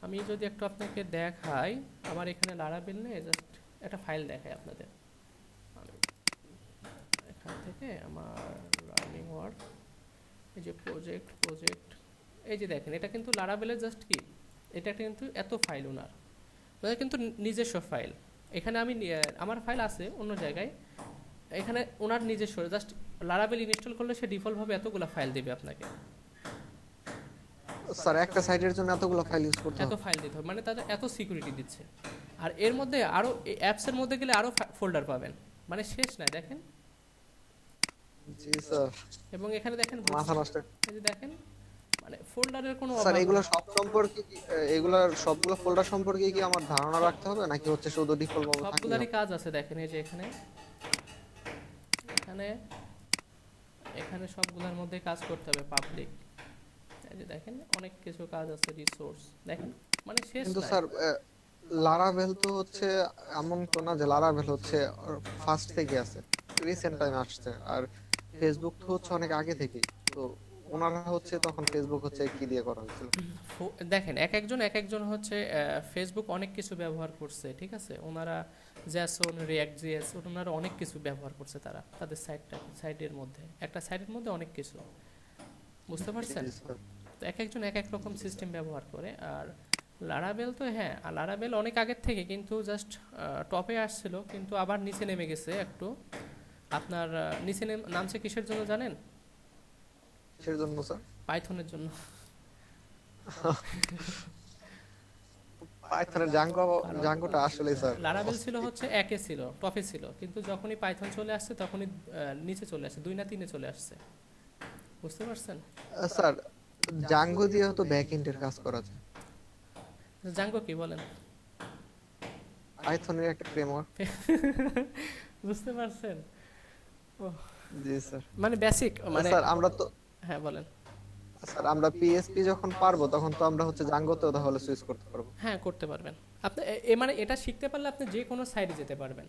আমি যদি একটু আপনাকে দেখাই, আমার এখানে লারাবেল নিয়ে জাস্ট একটা ফাইল দেখাই আপনাদের। আমি এখান থেকে আমার রানিং ওয়ার্ক, এই যে প্রজেক্ট, এই যে দেখেন এটা কিন্তু লারাবেলের জাস্ট কি, এটা কিন্তু এত ফাইল ওনার, এটা কিন্তু নিজস্ব ফাইল। এখানে আমি আমার ফাইল আছে অন্য জায়গায়, এখানে ওনার নিজস্ব জাস্ট লারাবেল ইনস্টল করলে সে ডিফল্টভাবে এতগুলো ফাইল দেবে আপনাকে। স্যার একটা সাইটের জন্য এতগুলো ফাইল ইউজ করতে এত হবে? ফাইল দিতে হবে মানে তাদের এত সিকিউরিটি দিচ্ছে। আর এর মধ্যে আরও অ্যাপসের মধ্যে গেলে আরও ফোল্ডার পাবেন, মানে শেষ নাই দেখেন। জি স্যার, এবং এখানে দেখেন মাথা নষ্ট। এই যে দেখেন, মানে ফোল্ডারের কোনো স্যার অভাব এগুলো নেই। সব সম্পর্কে এগুলার সবগুলো ফোল্ডার সম্পর্কে কি আমার ধারণা রাখতে হবে নাকি হচ্ছে শুধু ডিফল্ট ভাবে থাকলেই সবগুলারই হবে? কাজ আছে দেখেন, এই যে এখানে এখানে এখানে সবগুলোর মধ্যে কাজ করতে হবে পাবলিক। এই যে দেখেন অনেক কিছু কাজ আছে, রিসোর্স দেখেন, মানে শেষ কিন্তু নাই। স্যার লারাভেল তো হচ্ছে এমন তো না যে লারাভেল হচ্ছে ফার্স্ট থেকে আছে, রিসেন্ট টাইম আসছে। আর ফেসবুক তো হচ্ছে অনেক আগে থেকেই তো। ওনারা হচ্ছে তখন ফেসবুক হচ্ছে কি দিয়ে করা হয়েছিল? দেখেন এক একজন হচ্ছে ফেসবুক অনেক কিছু ব্যবহার করছে, ঠিক আছে, ওনারা জ্যাসন রিয়াক্ট জিএস ওনারা অনেক কিছু ব্যবহার করছে তারা তাদের সাইটের মধ্যে, একটা সাইটের মধ্যে অনেক কিছু, বুঝতে পারছেন? জি স্যার। তো এক একজন এক এক রকম সিস্টেম ব্যবহার করে। আর লারাবেল তো হ্যাঁ, আর লারাবেল অনেক আগের থেকে কিন্তু জাস্ট টপে আসছিল, কিন্তু আবার নিচে নেমে গেছে একটু। আপনার নিচে নামছে কিসের জন্য জানেন? কিসের জন্য স্যার? পাইথনের জন্য। পাইথনের জাঙ্গো, কারণ জাঙ্গোটা আসলে স্যার লারাবেল ছিল হচ্ছে একে ছিল, টপে ছিল, কিন্তু যখনই পাইথন চলে আসছে তখনই নিচে চলে আসছে, 2 না 3-এ চলে আসছে, বুঝতে পারছেন? স্যার জাঙ্গো দিয়ে তো ব্যাক এন্ডের কাজ করা যায়। জাঙ্গো কি বলেন? পাইথনের একটা ফ্রেমওয়ার্ক। বুঝতে পারছেন? ও, জি স্যার। মানে বেসিক মানে। স্যার আমরা তো, হ্যাঁ বলেন। স্যার আমরা পিএসপি যখন পারবো তখন তো আমরা হচ্ছে জাঙ্গোতেও তাহলে সুইচ করতে পারবো। হ্যাঁ করতে পারবেন। আপনি মানে এটা শিখতে পারলে আপনি যে কোনো সাইডে যেতে পারবেন।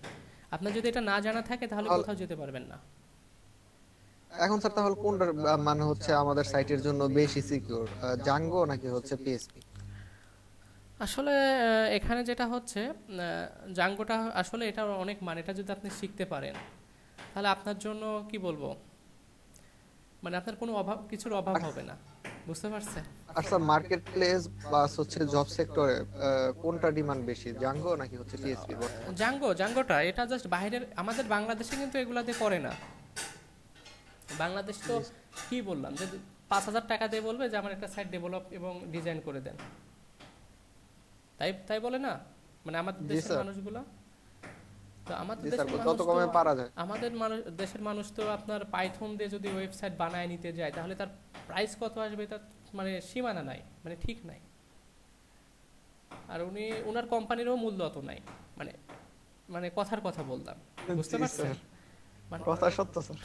আপনার যদি এটা না জানা থাকে তাহলে তাহলে কোথাও যেতে পারবেন না। এখন স্যার তাহলে কোনটা মানে হচ্ছে আমাদের সাইটের জন্য বেশি সিকিউর, জাঙ্গো নাকি হচ্ছে পিএসপি? আসলে এখানে যেটা হচ্ছে জাঙ্গোটা আসলে এটা অনেক, মানে এটা যদি আপনি শিখতে পারেন তাহলে আপনার জন্য কি বলবো, মানে আপনার কোনো অভাব, কিছুর অভাব হবে না, বুঝতে পারছেন? আর স্যার মার্কেট প্লেস বা হচ্ছে জব সেক্টরে কোনটা ডিমান্ড বেশি, জাঙ্গো নাকি হচ্ছে পিএসপি বর্তমানে? জাঙ্গোটা এটা জাস্ট বাইরের, আমাদের বাংলাদেশে কিন্তু এগুলাতে করে না। বাংলাদেশ তো জি কি বললাম যে 5,000 টাকা দিয়ে বলবে যে আমার একটা সাইট ডেভেলপ এবং ডিজাইন করে দেন, তাই তাই বলে না, মানে আমাদের জি দেশের স্যার। মানুষগুলো। তো আমাদের জি স্যার, দেশের যত মানুষ তো, কমে পারা যায়। আমাদের মানুষ, দেশের মানুষ তো আপনার পাইথন দিয়ে যদি ওয়েবসাইট বানায় নিতে যায় তাহলে তার প্রাইস কত আসবে তার মানে সীমানা নাই, মানে ঠিক নাই। আর ওনার কোম্পানিরও মূল্য অত নাই, মানে মানে কথার কথা বললাম, বুঝতে জি পারছেন? স্যার, মানে কথা সত্য স্যার।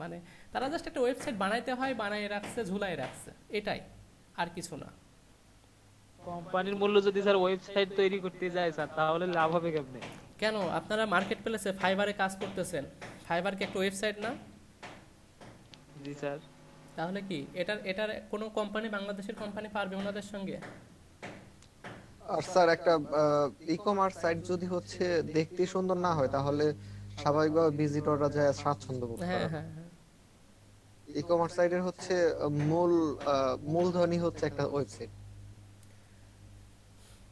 মানে তারা জাস্ট একটা ওয়েবসাইট বানাইতে হয়, বানায় রাখছে, ঝুলাই রাখছে, এটাই, আর কিছু না। কোম্পানির মূল্য যদি স্যার ওয়েবসাইট তৈরি করতে যায় স্যার, তাহলে লাভ হবে কেমনে? কেন আপনারা মার্কেট প্লেসে ফাইবারে কাজ করতেছেন, ফাইবার কি একটা ওয়েবসাইট না? জি স্যার। তাহলে কি এটার এটার কোনো কোম্পানি, বাংলাদেশের কোম্পানি পারবে ওনাদের সঙ্গে? আর স্যার একটা ই কমার্স সাইট যদি হচ্ছে দেখতে সুন্দর না হয় তাহলে স্বাভাবিকভাবে ভিজিটররা যায় স্বাচ্ছন্দ্য বোধ হ্যাঁ করে না। হ্যাঁ হ্যাঁ। ই কমার্স সাইটের হচ্ছে মূল মূলধনই হচ্ছে একটা ওয়েবসাইট।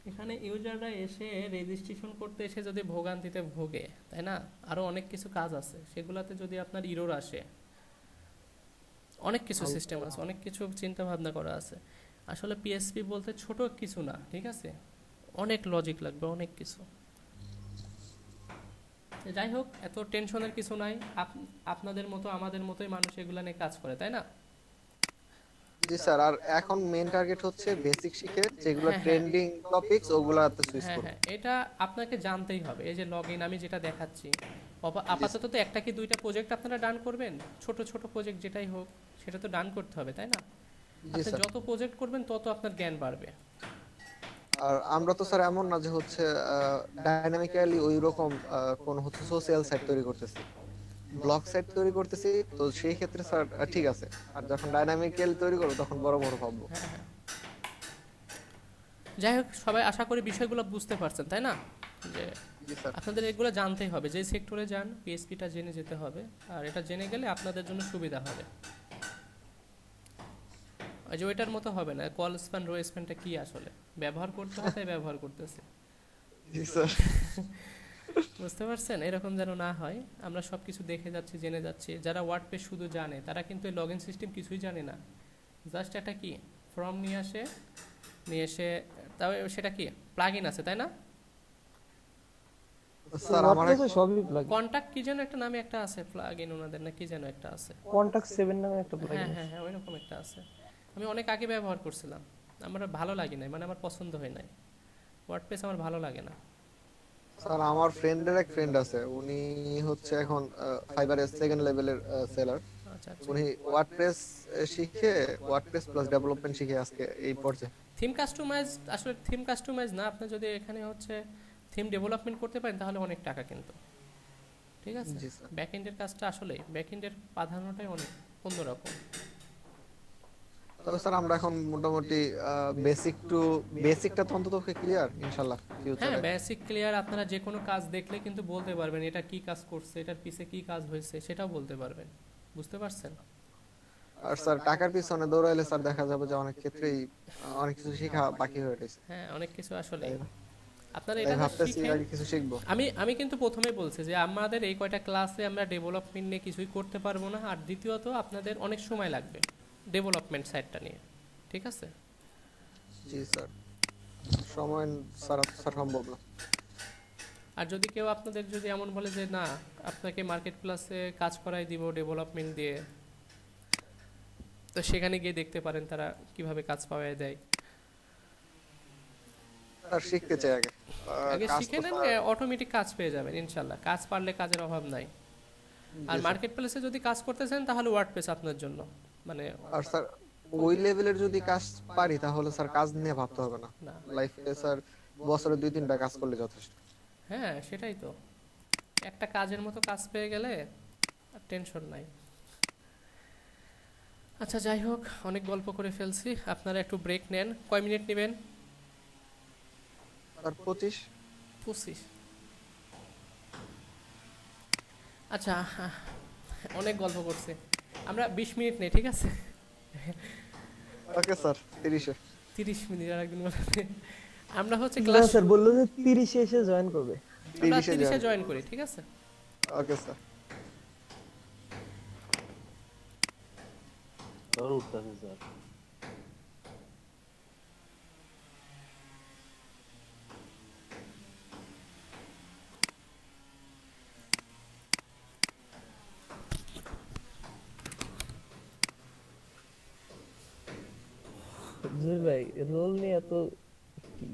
এখানে ইউজাররা এসে রেজিস্ট্রেশন করতে এসে যদি ভোগান্তিতে ভোগে, তাই না, আরও অনেক কিছু কাজ আছে সেগুলাতে যদি আপনার ইরোর আসে, অনেক কিছু সিস্টেম আছে, অনেক কিছু চিন্তা ভাবনা করা আছে। আসলে পিএসপি বলতে ছোট কিছু না, ঠিক আছে, অনেক লজিক লাগবে, অনেক কিছু। যাই হোক, এত টেনশনের কিছু নাই। আপনাদের মতো আমাদের মতোই মানুষ এগুলা নিয়ে কাজ করে, তাই না? জি স্যার, আর এখন মেইন টার্গেট হচ্ছে বেসিক শিখে যেগুলো হ্যাঁ হ্যাঁ ট্রেন্ডিং টপিকস ওগুলাতে সুইচ হ্যাঁ করব। হ্যাঁ, এটা আপনাকে জানতেই হবে। এই যে লগ ইন আমি যেটা দেখাচ্ছি, জি আপাতত তো একটা কি দুইটা প্রজেক্ট আপনারা ডান করবেন, ছোট ছোট প্রজেক্ট যেটাই হোক সেটা তো ডান করতে হবে, তাই না? জি আপনি স্যার। যত প্রজেক্ট করবেন তত আপনার জ্ঞান বাড়বে। আর আমরা তো স্যার এমন না যে হচ্ছে ডাইনামিক্যালি ওই রকম কোন হচ্ছে সোশ্যাল সাইট তৈরি করতেছি, ব্লগ সাইট তৈরি করতেছি, তো সেই ক্ষেত্রে স্যার ঠিক আছে। আর যখন ডাইনামিক্যালি তৈরি করবো তখন বড় বড় ভাববো। হ্যাঁ হ্যাঁ। যাই হোক, সবাই আশা করি বিষয়গুলো বুঝতে পারছেন, তাই না? যে জি স্যার। আপনাদের এগুলো জানতেই হবে, যে সেক্টরে যান পিএসপিটা জেনে যেতে হবে, আর এটা জেনে গেলে আপনাদের জন্য সুবিধা হবে। ওই যে ওইটার মতো হবে না, কল স্প্যান রো স্প্যানটা কি আসলে ব্যবহার করতে হয় তাই ব্যবহার করতেছি। জি স্যার। বুঝতে পারছেন? এরকম যেন না হয়। আমরা সব কিছু দেখে যাচ্ছি, জেনে যাচ্ছি। যারা ওয়ার্ডপ্রেস শুধু জানে তারা কিন্তু এই লগ ইন সিস্টেম কিছুই জানে না। জাস্ট একটা কি ফর্ম নিয়ে এসে তবে সেটা কি প্লাগ ইন আছে, তাই না? স্যার আমার ওয়ার্ডপ্রেসে সবই প্লাগইন। কন্টাক্ট কি যেন একটা নামে একটা আছে প্লাগ ইন ওনাদের, না কি যেন একটা আছে। কন্টাক্ট 7 নামে একটা হ্যাঁ প্লাগইন হ্যাঁ আছে। হ্যাঁ, ওইরকম একটা আছে। আমি অনেক আগে ব্যবহার করছিলাম, আমার ভালো লাগে নাই, মানে আমার পছন্দ হয় নাই। ওয়ার্ডপ্রেস আমার ভালো লাগে না। স্যার আমার ফ্রেন্ডের এক ফ্রেন্ড আছে, উনি হচ্ছে এখন ফাইবারের সেকেন্ড লেভেলের সেলার। আচ্ছা আচ্ছা। উনি ওয়ার্ডপ্রেস শিখে, ওয়ার্ডপ্রেস প্লাস ডেভেলপমেন্ট শিখে আজকে এই পর্যায়ে। থিম কাস্টমাইজ, আসলে থিম কাস্টমাইজ না, আপনি যদি এখানে হচ্ছে থিম ডেভেলপমেন্ট করতে পারেন তাহলে অনেক টাকা কিন্তু, ঠিক আছে? জি স্যার। ব্যাকএন্ডের কাজটা আসলে ব্যাকএন্ডের প্রাধান্যটাই অনেক অন্যরকম। তবে স্যার আমরা এখন মোটামুটি বেসিকটা তো অন্তত ক্লিয়ার ইনশাআল্লাহ হ্যাঁ, ফিউচারে। Basic clear. আপনারা যে কোনো কাজ দেখলে কিন্তু বলতে পারবেন এটা কি কাজ করছে, এটার পিছে কি কাজ হয়েছে সেটাও বলতে পারবেন। বুঝতে পারছেন? আর স্যার টাকার পিছনে দৌড়াইলে স্যার দেখা যাবে যে অনেক ক্ষেত্রেই অনেক কিছু শেখা বাকি হয়ে রয়েছে। হ্যাঁ, অনেক কিছু আসলে তাই না? আপনারা তাই এটা জাস্ট ভাবতেছি শিখেন। আগে কিছু শিখবো। আমি কিন্তু প্রথমেই বলছি যে আমাদের এই কয়টা ক্লাসে আমরা ডেভেলপমেন্ট নিয়ে কিছুই করতে পারবো না, আর দ্বিতীয়ত আপনাদের অনেক সময় লাগবে ডেভেলপমেন্ট সাইডটা নিয়ে, ঠিক আছে? জি স্যার। সময় স্যার স্যার সম্ভব না। আর যদি কেউ আপনাদের যদি এমন বলে যে না, আপনাকে মার্কেট প্লাসে কাজ করাই দিব ডেভেলপমেন্ট দিয়ে, তো সেখানে গিয়ে দেখতে পারেন তারা কিভাবে কাজ পাওয়া দেয়। স্যার শিখতে চাই আগে। আগে কাজ শিখে তো নেন, স্যার। অটোমেটিক কাজ পেয়ে যাবেন ইনশাল্লাহ। কাজ পারলে কাজের অভাব নাই। আর জি স্যার। মার্কেট প্লেসে যদি কাজ করতে চান তাহলে ওয়ার্ডপ্রেস আপনার জন্য, মানে আর স্যার ওই লেভেলের যদি কাজ পারি তাহলে স্যার কাজ নিয়ে ভাবতে হবে না। না। লাইফে স্যার বছরে 2-3টা কাজ করলে যথেষ্ট। হ্যাঁ, সেটাই তো। একটা কাজের মতো কাজ পেয়ে গেলে আর টেনশন নাই। আচ্ছা, যাই হোক, অনেক গল্প করে ফেলছি। আপনারা একটু ব্রেক নেন। কয় মিনিট নেবেন? স্যার 25। 25। আচ্ছা, অনেক গল্প করছে। আমরা 20 মিনিট নেই, ঠিক আছে? Okay sir 30-এ। 30 মিনিট আর একদিন বলে। আমরা হচ্ছে না ক্লাস স্যার বললো যে 30 এ এসে জয়েন করবে। আমরা 30-এ 30-এ জয়েন করি, ঠিক আছে? Okay sir. और उठता है सर। জুয়েল ভাই রোল নিয়ে এত কি?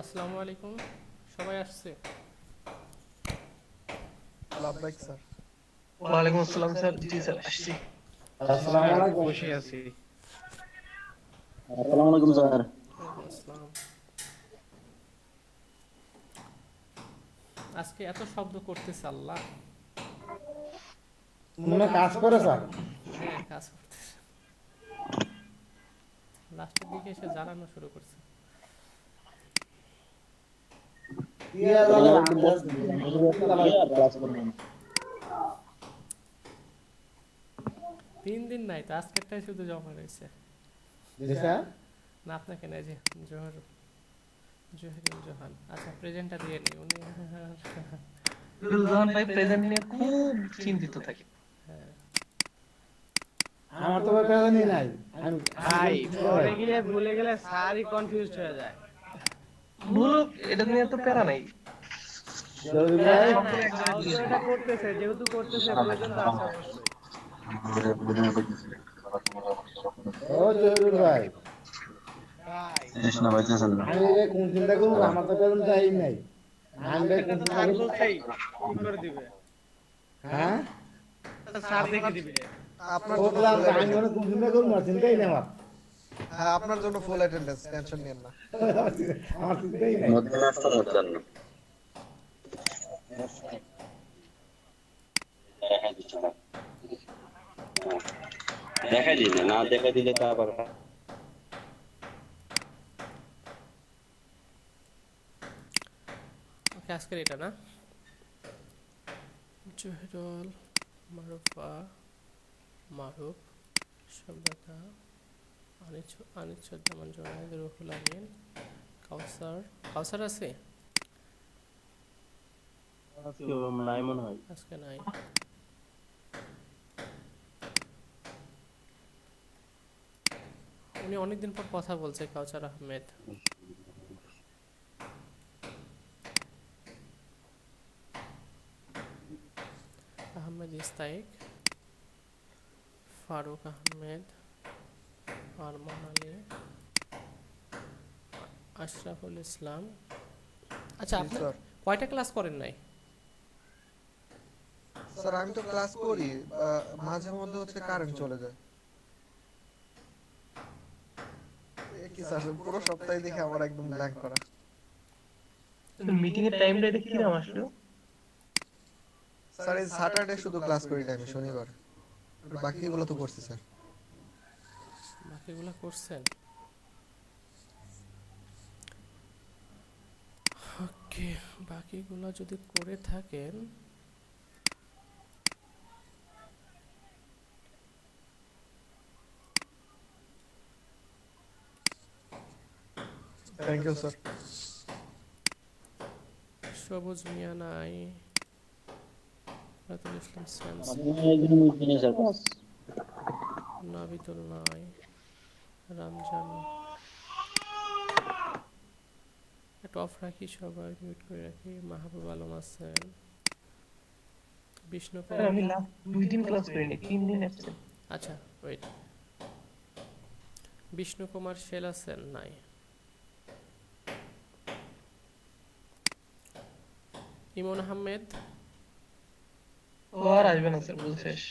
আসসালামু আলাইকুম, সবাই আসছে? লাভবাইক স্যার। ওয়ালাইকুম আসসালাম স্যার। জি স্যার, আসছি। আসসালামু আলাইকুম। বসে আছি। আসসালামু আলাইকুম স্যার। ওয়ালাইকুম আসসালাম। আজকে এত শব্দ করতেছে আল্লাহ। মনে কাজ করে স্যার। হ্যাঁ, কাজ করতেছে। লাস্টের দিকে এসে জ্বালানো শুরু করছে। ইয়া দাদা ক্লাস করবেন। 3 দিন নাই তো, আজকেরটাই শুধু জমা রয়েছে। জি স্যার। না আপনাকে নাই যে জহিরুল জাহান। আচ্ছা, প্রেজেন্টটা দিয়ে নি উনি। জোহান ভাই প্রেজেন্ট নিয়ে খুব চিন্তিত থাকে। হ্যাঁ, আমার তো প্রেজেন্টই নাই। আমি ভাই পরে গিয়ে ভুলে গেলে সারই কনফিউজড হয়ে যায়। ভুল, এটা নিয়ে তো প্যারা নাই। জরুরি ভাই। যেহেতু এটা করতেছে, যেহেতু করতেছে প্রয়োজন তো আছে অবশ্যই। ও জরুরি ভাই। ভাই আমি যে কোন চিন্তা করব, আমার তো প্রেজেন্ট চাই নাই। আমি যে কোন চিন্তা স্যার করব। বলছেই কি করে দিবে, হ্যাঁ? স্যার দেখে দিবে। আপনার ও জন্য বললাম full আমি মনে attendance। কোন চিন্তা করব, আর চিন্তাই নেই আমার। হ্যাঁ, আপনার জন্য ফুল অ্যাটেন্ডেন্স, টেনশন নিয়েন না। আমার চিন্তাই নাই। দেখাই দিলে না, দেখাই দিলে তো আবার ওকে, আজকের এটা না। জহিরুল, মারুফা, মারুফ, শব্দতা, আনিসুজ্জামান জুনায়েদ, রুহুল আমিন, কাউসার আছে? নাই মনে হয়। আজকে নাই। উনি অনেকদিন পর কথা বলছে, কাউসার আহমেদ। আহমেদ ইস্তাইক, ফারুক আহমেদ, আরমান আলী, আশরাফুল ইসলাম। আচ্ছা, জি আপনি স্যার। কয়টা ক্লাস করেন নাই? স্যার আমি তো ক্লাস করি, মাঝে মধ্যে হচ্ছে কারেন্ট চলে যায়। এ কি স্যার, পুরো সপ্তাহে দেখে আমার একদম ব্ল্যাঙ্ক করা। মিটিং এর টাইমটা এটা কিরকম আসলো? স্যার এই স্যাটারডে শুধু ক্লাস করি না আমি, শনিবার। আর বাকিগুলো তো করছি স্যার। বাকিগুলো করছেন? ওকে, বাকিগুলো যদি করে থাকেন থ্যাংক ইউ স্যার। সবুজ মিয়া নাই, রাতুল ইসলাম সেন্স, নাবিদুল নাই, রমজান। একটু অফ রাখি, সবাই মিউট করে রাখি। মাহবুব আলম আছেন, বিষ্ণু স্যার আমি লাস্ট 2 দিন ক্লাস করিনি, 3 দিন অ্যাবসেন্ট। আচ্ছা, ওয়েট। বিষ্ণু কুমার শেল আছেন? নাই। ইমন আহমেদ? ও আর আসবে না স্যার, বুঝ শেষ।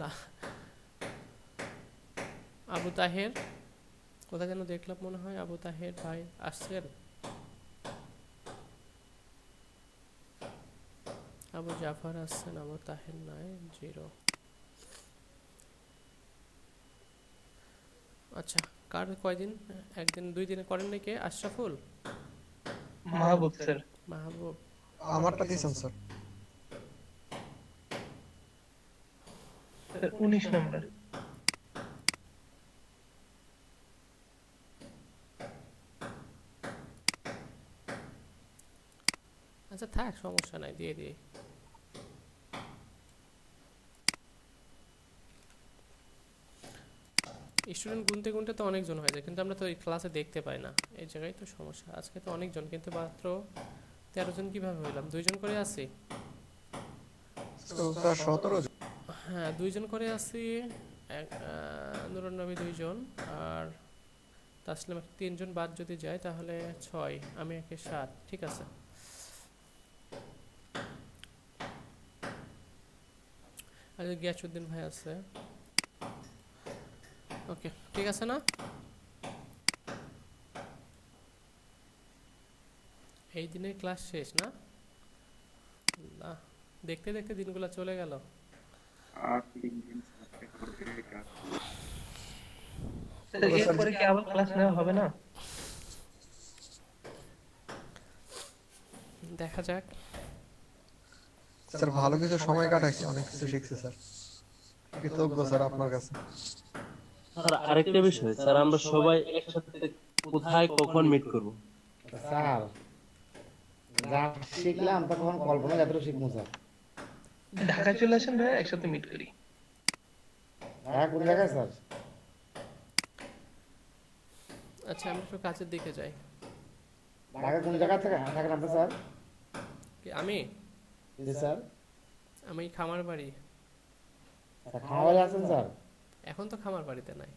না। আবু তাহের কোথায় যেন দেখলাম, মনে হয় আবু তাহের ভাই আসছেন। আবু জাফর আসছেন, আবু তাহের নাই, 0। আচ্ছা, কার কয়দিন? একদিন 2 দিনে করেন নাকি? আশরাফুল, মাহবুব স্যার। মাহবুব। আমারটা দিয়েছেন স্যার। Sir 19 number. আচ্ছা থাক, সমস্যা নাই, দিয়ে দিয়ে। স্টুডেন্ট গুনতে গুনতে তো অনেকজন হয়ে যায়, কিন্তু আমরা তো এই ক্লাসে দেখতে পাই না, এই জায়গায় তো সমস্যা। আজকে তো অনেকজন, কিন্তু মাত্র 13 জন কিভাবে হইলাম? 2 জন করে আছি। তো স্যার 17 জন। হ্যাঁ, 2 জন করে আছি। নুরুন নবী 2 জন, আর তাসলিম 3 জন বাদ যদি যায় তাহলে 6, আমি 7, ঠিক আছে। আর গিয়াসউদ্দিন ভাই আছে, ওকে ঠিক আছে না? এই দিনের ক্লাস শেষ না? আল্লাহ, দেখতে দেখতে দিনগুলো চলে গেল। এরপরে কি আবার ক্লাস নেওয়া হবে না? দেখা যাক। স্যার ভালো কিছু সময় কাটাইছি, অনেক কিছু শিখছি স্যার, কৃতজ্ঞ স্যার আপনার কাছে। আর আরেকটা বিষয় স্যার, আমরা সবাই একসাথে কোথায় কখন মিট করব? স্যার যা শিখলাম তখন কল্পনা যতটুকু শিখবো স্যার। ঢাকায় চলে আসেন ভাই, একসাথে মিট করি। হ্যাঁ, কোন জায়গায় স্যার? আচ্ছা আমি একটু কাজের দিকে যাই। ঢাকা কোন জায়গা থেকে থাকেন আপনি স্যার? আমি জি স্যার। আমি খামার বাড়ি। খামারে আছেন স্যার? এখন তো খামার বাড়িতে নাই।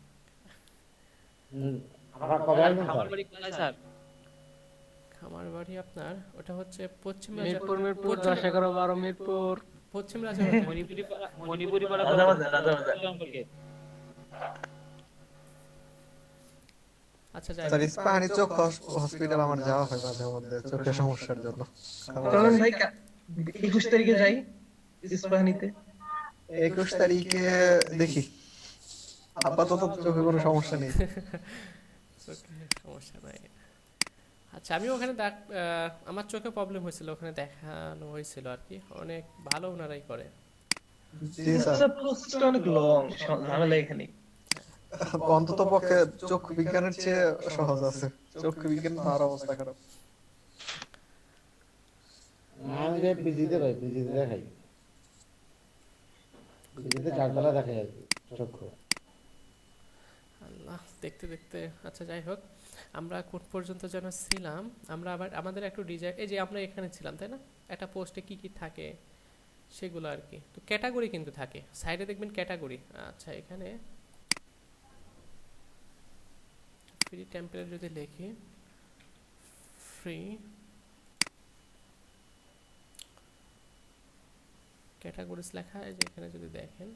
আপনারা কবে আসবেন আমার স্যার? বাড়ি কোথায় স্যার? খামার বাড়ি আপনার ওটা হচ্ছে পশ্চিম মিরপুর 10, 11, 12 মিরপুর। পশ্চিম রাজাবাড়ি। মণিপুরি পাড়া সম্পর্কে। আচ্ছা যাই স্যার ইস্পাহানি চোখ হসপিটাল আমার যাওয়া হয় মাঝে মধ্যে চোখের সমস্যার জন্য। চলেন ভাই 21 তারিখে যাই ইস্পাহানিতে। 21 তারিখে দেখি, আপাতত চোখে কোনো সমস্যা নেই। চোখে সমস্যা নাই। আচ্ছা আমি ওখানে আমার চোখে প্রবলেম হয়েছিল, ওখানে দেখানো হয়েছিল আর কি, অনেক ভালো ওনারাই করে। জি স্যার, স্যার প্রসেসটা অনেক লং, ঝামেলা এখানে। অন্তত পক্ষে চোখ বিজ্ঞানের চেয়ে সহজ আছে, চোখ বিজ্ঞান তো আর অবস্থা খারাপ। আমি যে পিজিতে ভাই, পিজিতে দেখাই, পিজিতে 4 তলা দেখাই আর কি চক্ষু। আল্লাহ, দেখতে দেখতে। আচ্ছা যাই হোক, আমরা কোন পর্যন্ত যেন ছিলাম, আমরা আবার আমাদের একটু ডিজাইন, এই যে আমরা এখানে ছিলাম তাই না, একটা পোস্টে কি কি থাকে সেগুলো আর কি। তো ক্যাটাগরি কিন্তু থাকে, সাইডে দেখবেন ক্যাটাগরি। আচ্ছা এখানে ফ্রি টেম্পলেট যদি লিখি, ফ্রি ক্যাটাগরিজ লেখা, এই যে এখানে যদি দেখেন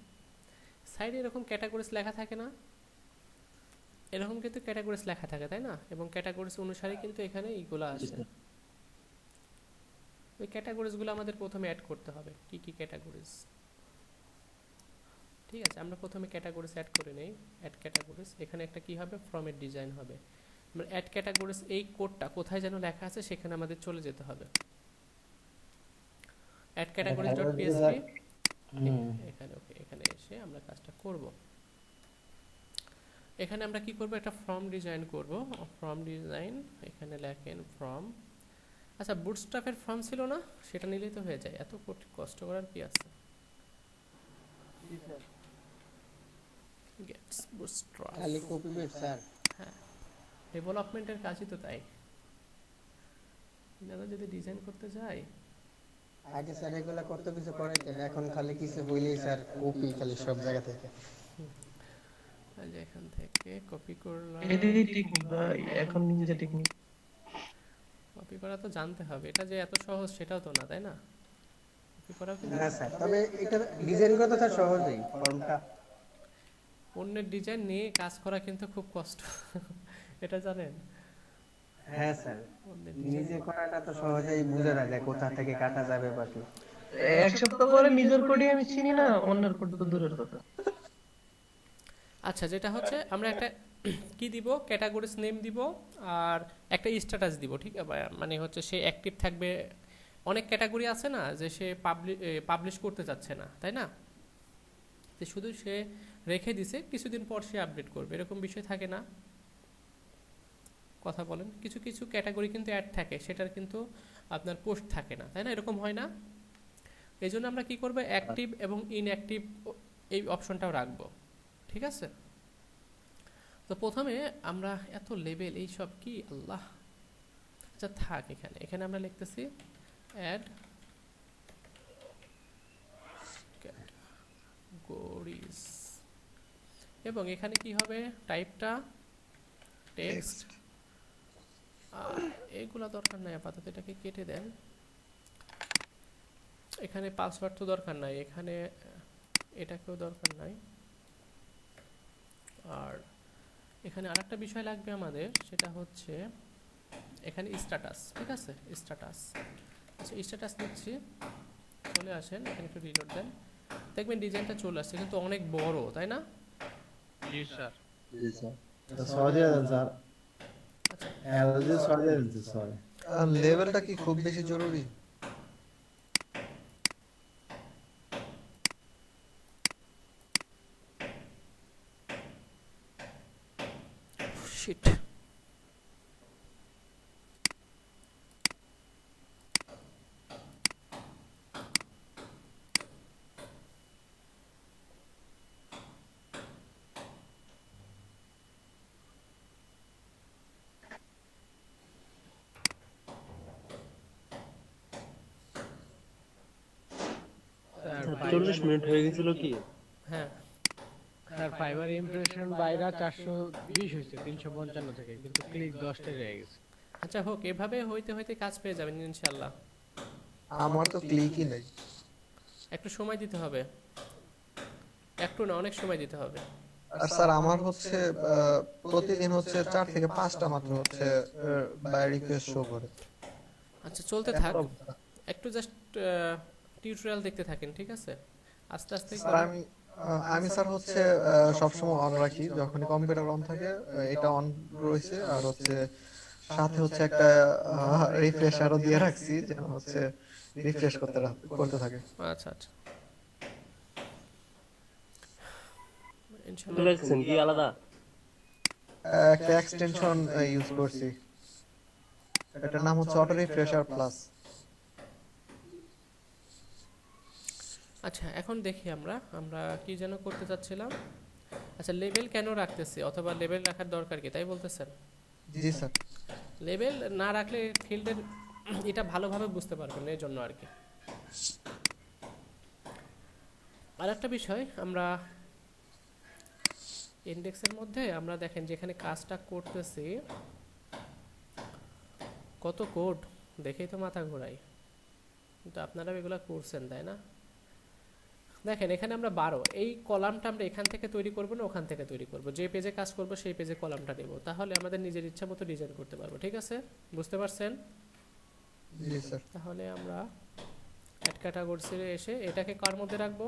সাইডে এরকম ক্যাটাগরিজ লেখা থাকে না, এরকম কিন্তু ক্যাটাগরিজ লেখা থাকে তাই না, এবং ক্যাটাগরিজ অনুসারে কিন্তু এখানে এইগুলো আসে। ওই ক্যাটাগরিজগুলো আমাদের প্রথমে অ্যাড করতে হবে, কি কি ক্যাটাগরিজ। ঠিক আছে, আমরা প্রথমে ক্যাটাগরিজ অ্যাড করে নেই। অ্যাড ক্যাটাগরিজ, এখানে একটা কি হবে, ফর্মের ডিজাইন হবে। আমরা অ্যাড ক্যাটাগরিজ, এই কোডটা কোথায় যেন লেখা আছে সেখানে আমাদের চলে যেতে হবে। অ্যাড ক্যাটাগরিজ ডট পিএসপি, এখানে ওকে, এখানে এসে আমরা কাজটা করব। এখানে আমরা কি করব, একটা ফর্ম ডিজাইন করব। ফর্ম ডিজাইন, এখানে লেখেন ফর্ম। আচ্ছা বুটস্ট্র্যাপের ফর্ম ছিল না, সেটা নিলেই তো হয়ে যায়, এত কষ্ট করার কি আছে। গেটস বুটস্ট্র্যাপ খালি কপি পেস্ট স্যার। হ্যাঁ, ডেভেলপমেন্টের কাজই তো তাই। এনারা যদি ডিজাইন করতে যায়, আগে স্যার এগুলা কত কিছু করাইতেন, এখন খালি কিছু বইলেই স্যার কপি খালি সব জায়গা থেকে। এই যে এখান থেকে কপি করলাম। এটাই টেকনিক ভাই, এখন নিনজা টেকনিক। কপি করা তো জানতে হবে, এটা যে এত সহজ সেটাও তো না তাই না, কপি করাও কিন্তু। না স্যার, তবে এটা ডিজাইন করা তো স্যার সহজই, ফর্মটা। অন্যের ডিজাইন নিয়ে কাজ করা কিন্তু খুব কষ্ট, এটা জানেন। হ্যাঁ স্যার, অন্যের নিজে করাটা তো সহজেই বোঝা যায় কোথা থেকে কাটা যাবে বা কি। এক সপ্তাহ পরে নিজের কোডই আমি চিনি না, অন্যের কোড তো দূরের কথা। আচ্ছা যেটা হচ্ছে আমরা একটা কি দিব, ক্যাটাগরিজ নেম দিব আর একটা স্ট্যাটাস দিব, ঠিক আছে, মানে হচ্ছে সে অ্যাক্টিভ থাকবে। অনেক ক্যাটাগরি আছে না যে সে পাবলিশ করতে চাচ্ছে না তাই না, যে শুধু সে রেখে দিছে, কিছুদিন পর সে আপডেট করবে, এরকম বিষয় থাকে না। কথা বলেন, কিছু কিছু ক্যাটাগরি কিন্তু অ্যাড থাকে, সেটার কিন্তু আপনার পোস্ট থাকে না তাই না, এরকম হয় না। এই জন্য আমরা কি করব, অ্যাক্টিভ এবং ইনঅ্যাক্টিভ এই অপশনটাও রাখবো, ঠিক আছে। তো প্রথমে আমরা এত লেভেল এই সব কি আল্লাহ, আচ্ছা থাক, এখানে এখানে আমরা লিখতেছি অ্যাড ক্যাটাগরিজ, এবং এখানে কি হবে, টাইপটা টেক্সট, আর এইগুলা দরকার নাই আপাতত, এটাকে কেটে দেন। এখানে পাসওয়ার্ড তো দরকার নাই, এখানে এটাকেও দরকার নাই। আর এখানে আরেকটা বিষয় লাগবে আমাদের, সেটা হচ্ছে এখানে স্ট্যাটাস, ঠিক আছে, স্ট্যাটাস। আচ্ছা স্ট্যাটাস নিচ্ছি, চলে আসেন এখানে একটু রিলোড দেন, দেখবেন ডিজাইনটা চলে আসছে, কিন্তু অনেক বড়, তাই না? জি স্যার। জি স্যার। সরি দেন স্যার, আচ্ছা এলজি সরি দেন সরি। লেভেলটা কি খুব বেশি জরুরি? শিট, স্যার 40 মিনিট হয়ে গেছিল কি? হ্যাঁ স্যার ফাইবার ইমপ্রেশন বাইরা 420 হয়েছে 355 থেকে, কিন্তু ক্লিক 10টা রয়ে গেছে। আচ্ছা হোক, এভাবে হইতে হইতে কাজ পেয়ে যাবেন ইনশাল্লাহ। আমার তো ক্লিকই নেই। একটু সময় দিতে হবে, একটু না অনেক সময় দিতে হবে। আর স্যার আমার হচ্ছে প্রতিদিন হচ্ছে 4 থেকে 5টা মাত্র হচ্ছে বাই রিকোয়েস্ট শো করে। আচ্ছা চলতে থাক, একটু জাস্ট টিউটোরিয়াল দেখতে থাকেন, ঠিক আছে? আস্তে আস্তে স্যার আমি স্যার হচ্ছে সবসময় অন রাখি, যখনই কম্পিউটার অন থাকে এটা অন রয়েছে, আর হচ্ছে সাথে হচ্ছে একটা রিফ্রেশারও দিয়ে রাখছি, যেন হচ্ছে রিফ্রেশ করতে থাকে। আচ্ছা আচ্ছা তো ইনশাল্লাহ। দেখছেন কি আলাদা? একটা এক্সটেনশন ইউজ করছি, এটার নাম হচ্ছে অটো রিফ্রেশার প্লাস। আচ্ছা এখন দেখি আমরা আমরা কি যেন করতে চাচ্ছিলাম। আচ্ছা লেভেল কেন রাখতেছি, অথবা লেভেল রাখার দরকার কি, তাই বলতেছেন? জি স্যার। লেভেল না রাখলে ফিল্ডের এটা ভালোভাবে বুঝতে পারবেন না, এই জন্য আর কি। আর একটা বিষয়, আমরা ইন্ডেক্সের মধ্যে আমরা দেখেন যেখানে কাজটা করতেছি কত কোড, দেখেই তো মাথা ঘোরাই, কিন্তু আপনারা এগুলো করছেন তাই না? দেখেন এখানে আমরা 12, এই কলামটা আমরা এখান থেকে তৈরি করব না ওখান থেকে তৈরি করব, যে পেজে কাজ করব সেই পেজে কলামটা নেব, তাহলে আমাদের নিজের ইচ্ছা মতো ডিজাইন করতে পারবো, ঠিক আছে? বুঝতে পারছেন? জি স্যার। তাহলে আমরা অ্যাড ক্যাটাগরিজে এসে এটাকে কার মধ্যে রাখবো,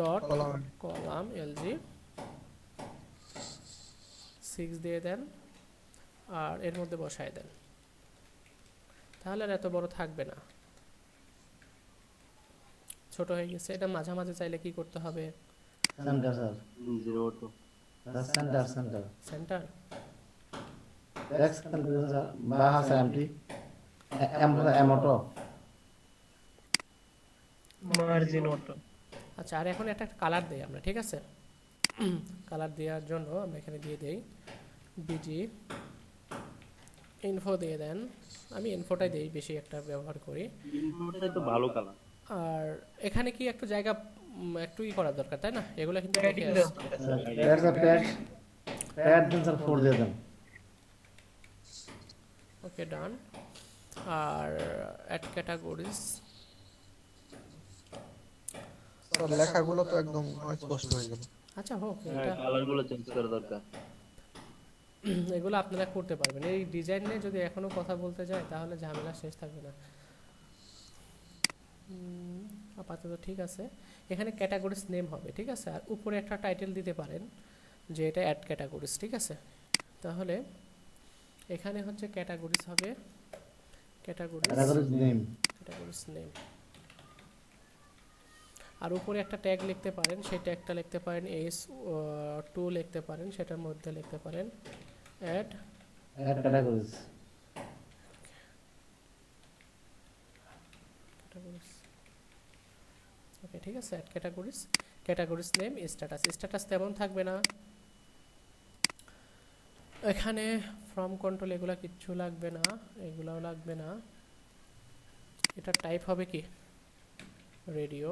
ডট কলাম এলজি 6 দিয়ে দেন, আর এর মধ্যে বসায় দেন, তাহলে আর এত বড় থাকবে না, ছোট হয়ে গেছে। এটা মাঝামাঝি চাইলে কি করতে হবে, centre sir, 02 centre centre centre. Text centre sir, বাহাস এমটি এমটো মার্জিন অটো। আচ্ছা আর এখন একটা কালার দেই আমরা, ঠিক আছে? কালার দেওয়ার জন্য আমরা এখানে দিয়ে দেই বিজি ইনফো দিয়ে দেন, আমি ইনফোটাই দেই, বেশি একটা ব্যবহার করি। ইনপুটটাই তো ভালো কালার। আর এখানে কি একটু জায়গা একটু ই করার দরকার, তাই না? এগুলো কিন্তু দেখে আসি। প্যাড প্যাড প্যাড দেন স্যার, 4 দিয়ে দেন। ওকে ডান। আর অ্যাড ক্যাটাগরিজ, স্যার লেখাগুলো তো একদম স্পষ্ট হয়ে গেল। আচ্ছা হোক, হ্যাঁ এটা কালারগুলো চেঞ্জ করা দরকার। এগুলো আপনারা করতে পারবেন। এই ডিজাইন নিয়ে যদি এখনো কথা বলতে যায় তাহলে ঝামেলা শেষ থাকবে না। আপাতত ঠিক আছে, এখানে ক্যাটাগরিজ নেম হবে, ঠিক আছে? আর উপরে একটা টাইটেল দিতে পারেন যে এটা অ্যাড ক্যাটাগরিজ, ঠিক আছে? তাহলে এখানে হচ্ছে ক্যাটাগরিজ হবে, ক্যাটাগরিজ নেম, ক্যাটাগরিজ নেম। আর উপরে একটা ট্যাগ লিখতে পারেন, সেই ট্যাগটা লিখতে পারেন S2 লিখতে পারেন, সেটার মধ্যে লিখতে পারেন অ্যাড ক্যাটাগরিজ। ওকে ঠিক আছে, add categories, categories name, status. Status তেমন থাকবে না এখানে, ফ্রম কন্ট্রোল এগুলা কিচ্ছু লাগবে না, এগুলাও লাগবে না। এটা টাইপ হবে কি, রেডিও।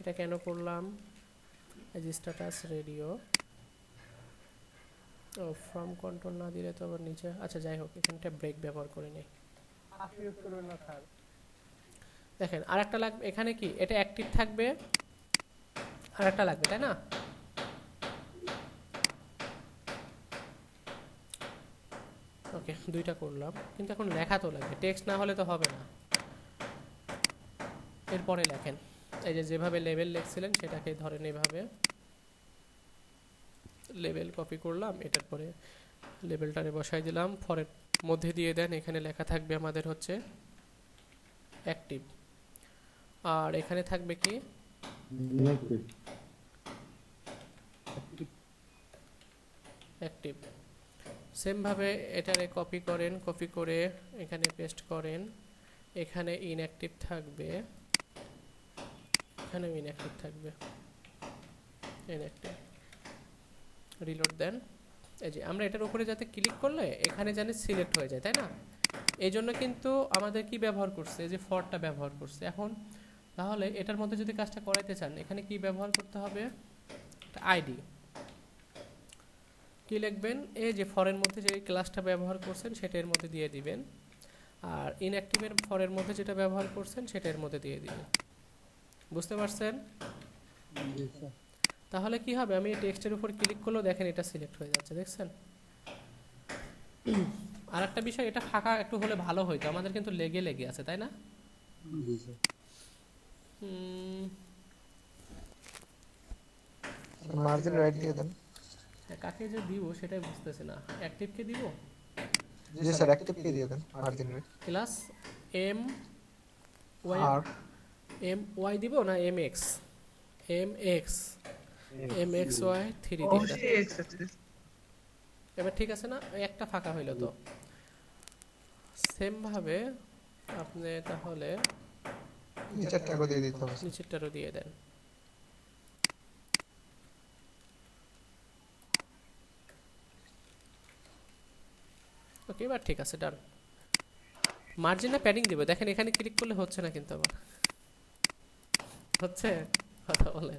এটা কেন করলাম, এই যে স্ট্যাটাস রেডিও, ও ফ্রম কন্ট্রোল না দিলে তো আবার নিচে, আচ্ছা যাই হোক এখানটা ব্রেক ব্যবহার করে নেই। দেখেন আরেকটা লাগবে এখানে, কি এটা অ্যাক্টিভ থাকবে, আরেকটা লাগবে তাই না? ওকে দুইটা করলাম, কিন্তু এখন লেখা তো লাগবে, টেক্সট না হলে তো হবে না। এরপরে লেখেন, এই যে যেভাবে লেভেল লিখছিলেন সেটাকে ধরেন এইভাবে লেভেল কপি করলাম, এটার পরে লেভেলটারে বসাই দিলাম, ফরের মধ্যে দিয়ে দেন, এখানে লেখা থাকবে আমাদের হচ্ছে অ্যাক্টিভ, আর এখানে থাকবে কি অ্যাক্টিভ। সেমভাবে এটারে কপি করেন, কপি করে এখানে পেস্ট করেন, এখানে ইনঅ্যাক্টিভ থাকবে, এখানেও ইনঅ্যাক্টিভ থাকবে, ইনঅ্যাক্টিভ। রিলোড দেন, এই যে আমরা এটার উপরে যাতে ক্লিক করলে এখানে জানি সিলেক্ট হয়ে যায় তাই না? এই জন্য কিন্তু আমাদের কি ব্যবহার করছে, এই যে ফরটা ব্যবহার করছে। এখন তাহলে এটার মধ্যে যদি কাজটা করাইতে চান এখানে কি ব্যবহার করতে হবে, একটা আইডি। কি লিখবেন, এই যে ফরের মধ্যে যে ক্লাসটা ব্যবহার করছেন সেটা এর মধ্যে দিয়ে দিবেন, আর ইনঅ্যাক্টিভের ফরের মধ্যে যেটা ব্যবহার করছেন সেটা এর মধ্যে দিয়ে দিবেন। বুঝতে পারছেন? তাহলে কি হবে, আমি এই টেক্সটের উপর ক্লিক করলেও দেখেন এটা সিলেক্ট হয়ে যাচ্ছে, দেখছেন? আর একটা বিষয়, এটা ফাঁকা একটু হলে ভালো হইতো, আমাদের কিন্তু লেগে লেগে আছে তাই না? মার্জিন রাইট দিয়ে দেন। কাকে যে দিব সেটাই বুঝতেছি না, অ্যাক্টিভকে দিব? জি স্যার, অ্যাক্টিভ কে দিয়ে দেন, margin right class M Y, আর এম ওয়াই দিব না M X, M X, M X Y 3 দিয়ে দেন। এবার ঠিক আছে না, একটা ফাঁকা হইল তো। সেম ভাবে আপনি তাহলে নিচেরটাকে দিয়ে দিতে হবে। নিচেরটারও দিয়ে দেন। ওকে এবার ঠিক আছে, ডান। মার্জিনে প্যাডিং দিব, দেখেন এখানে ক্লিক করলে হচ্ছে না, কিন্তু আবার হচ্ছে, কথা বলে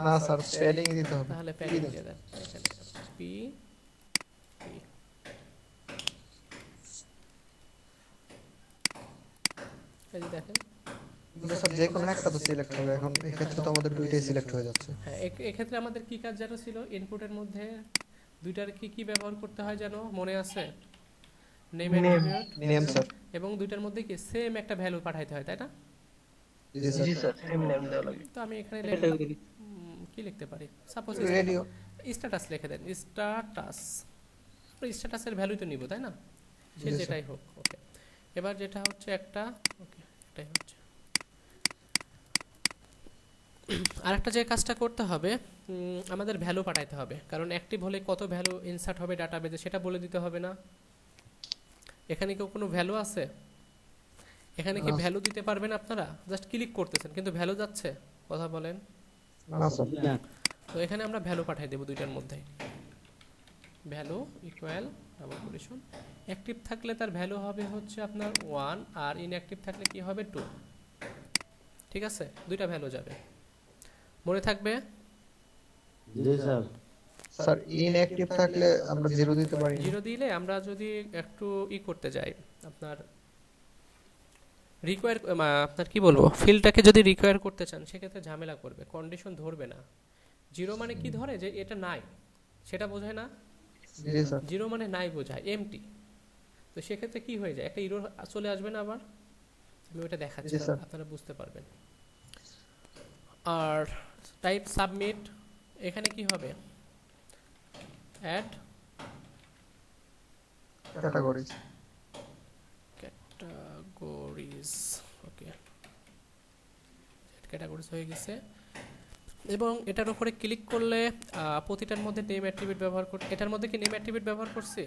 না স্যার, প্যাডিং দিতে হবে। তাহলে প্যাডিং দিয়ে দেন, এখানে পি পি। এই যে দেখেন, স্যার যে কোনো একটা তো সিলেক্ট হবে, এখন এই ক্ষেত্রে তো আমাদের দুইটাই সিলেক্ট হয়ে যাচ্ছে। হ্যাঁ এক্ষেত্রে আমাদের কি কাজ যেন ছিল, ইনপুটের মধ্যে দুইটার কি কি ব্যবহার করতে হয় যেন মনে আছে? Name attribute, name sir. এবং দুইটার মধ্যে কি সেম একটা ভ্যালু পাঠাইতে হয় তাই না? জি স্যার। জি স্যার, সেম নেম দেওয়া লাগে। তো আমি এখানে কি লিখতে পারি, সাপোজ রেডিও স্ট্যাটাস লিখে দেন, স্ট্যাটাস। স্ট্যাটাসের ভ্যালু তো নিব তাই না, সে যেটাই হোক। ওকে এবার যেটা হচ্ছে একটা, ওকে এটাই হচ্ছে। আরেকটা যে কাজটা করতে হবে, আমাদের ভ্যালু পাঠাইতে হবে, কারণ অ্যাক্টিভ হলে কত ভ্যালু ইনসার্ট হবে ডাটাবেজে সেটা বলে দিতে হবে না? এখানে কি কোনো ভ্যালু আছে? এখানে কি ভ্যালু দিতে পারবেন আপনারা? জাস্ট ক্লিক করতেছেন কিন্তু ভ্যালু যাচ্ছে, কথা বলেন না স্যার। তো এখানে আমরা ভ্যালু পাঠাই দেব দুইটার মধ্যে, value equal double quotation. Active থাকলে তার ভ্যালু হবে হচ্ছে আপনার 1, আর ইনঅ্যাক্টিভ থাকলে কি হবে 2। ঠিক আছে, দুইটা ভ্যালু যাবে, মনে থাকবে? জি স্যার। স্যার ইনঅ্যাক্টিভ থাকলে আমরা 0 দিতে পারি। 0 দিলে আমরা যদি একটু করতে যাই, আপনার রিকোয়ার, আপনার কি বলবো, ফিল্ডটাকে যদি রিকোয়ার করতে চান সেক্ষেত্রে ঝামেলা করবে, কন্ডিশন ধরবে না। 0 মানে কি ধরে, যে এটা নাই সেটা বোঝায় না? জি স্যার। 0 মানে নাই বোঝায়, এমটি। তো সেক্ষেত্রে কি হয়ে যায়, একটা এরর চলে আসবে না আবার? আমি ওটা দেখাচ্ছি, আপনারা বুঝতে পারবেন। আর টাইপ সাবমিট, এখানে কি হবে, অ্যাড ক্যাটাগরিজ, ক্যাটাগরিজ। ওকে ক্যাটাগরিজ হয়ে গেছে, এবং এটার উপরে ক্লিক করলে প্রতিটার মধ্যে নেম অ্যাট্রিবিউট ব্যবহার করতে, এটার মধ্যে কি নেম অ্যাট্রিবিউট ব্যবহার করছি?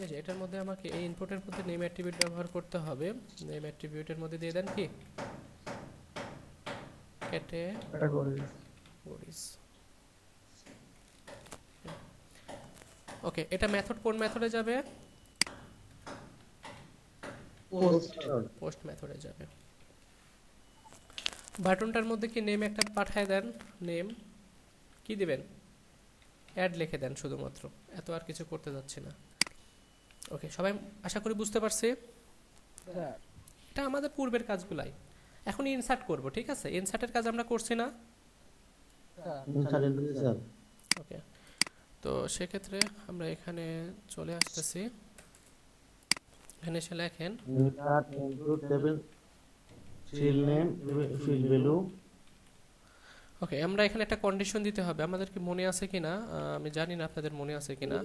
এই যে এটার মধ্যে আমাকে এই ইনপুটের মধ্যে নেম অ্যাট্রিবিউট ব্যবহার করতে হবে। নেম অ্যাট্রিবিউটের মধ্যে দিয়ে দেন কি ক্যাটাগরিজ। ওকে এটা মেথড কোন মেথডে যাবে? পোস্ট মেথডে যাবে। বাটনটার মধ্যে কি নেম একটা পাঠায় দেন, নেম কি দিবেন, অ্যাড লিখে দেন শুধুমাত্র, এত আর কিছু করতে যাচ্ছি না। ওকে, সবাই আশা করি বুঝতে পারছি। এটা আমাদের পূর্বের কাজগুলাই, এখন ইনসার্ট করব, ঠিক আছে? ইনসার্টের কাজ আমরা করছি না? স্যার ওকে, তো সেক্ষেত্রে আমরা এখানে চলে আসতেছি, এখানে এসে লেখেন insert include table field name field value. Okay, আমরা এখানে একটা কন্ডিশন দিতে হবে, আমাদের কি মনে আছে কিনা আমি জানি না আপনাদের মনে আছে কিনা।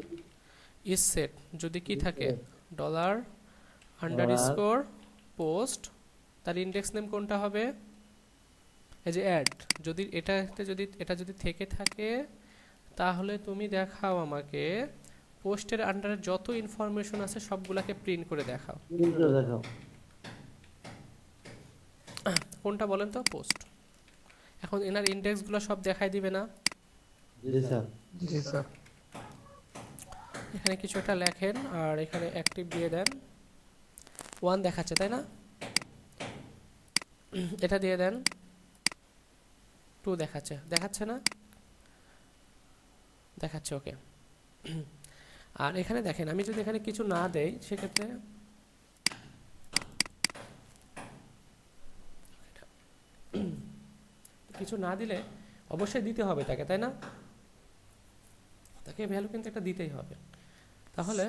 ইজ সেট যদি কি থাকে, ডলার আন্ডারস্কোর পোস্ট, তার ইন্ডেক্স নেম কোনটা হবে, এই যে অ্যাড, যদি এটা যদি থেকে থাকে তাহলে তুমি দেখাও আমাকে পোস্টের আন্ডারে যত ইনফরমেশন আছে সবগুলাকে প্রিন্ট করে দেখাও। দেখাও কোনটা বলেন তো? পোস্ট। এখন এনার ইন্ডেক্সগুলো সব দেখাই দিবে না? জি স্যার। জি স্যার। এখানে কিছু একটা লেখেন আর এখানে অ্যাক্টিভ দিয়ে দেন, 1 দেখাচ্ছে তাই না? এটা দিয়ে দেন, 2 দেখাচ্ছে না? দেখাচ্ছে, ওকে। আর এখানে দেখেন আমি যদি এখানে কিছু না দেই সেক্ষেত্রে কিছু না দিলে অবশ্যই দিতে হবে তাকে, তাই না? তাকে ভ্যালু কিন্তু একটা দিতেই হবে। তাহলে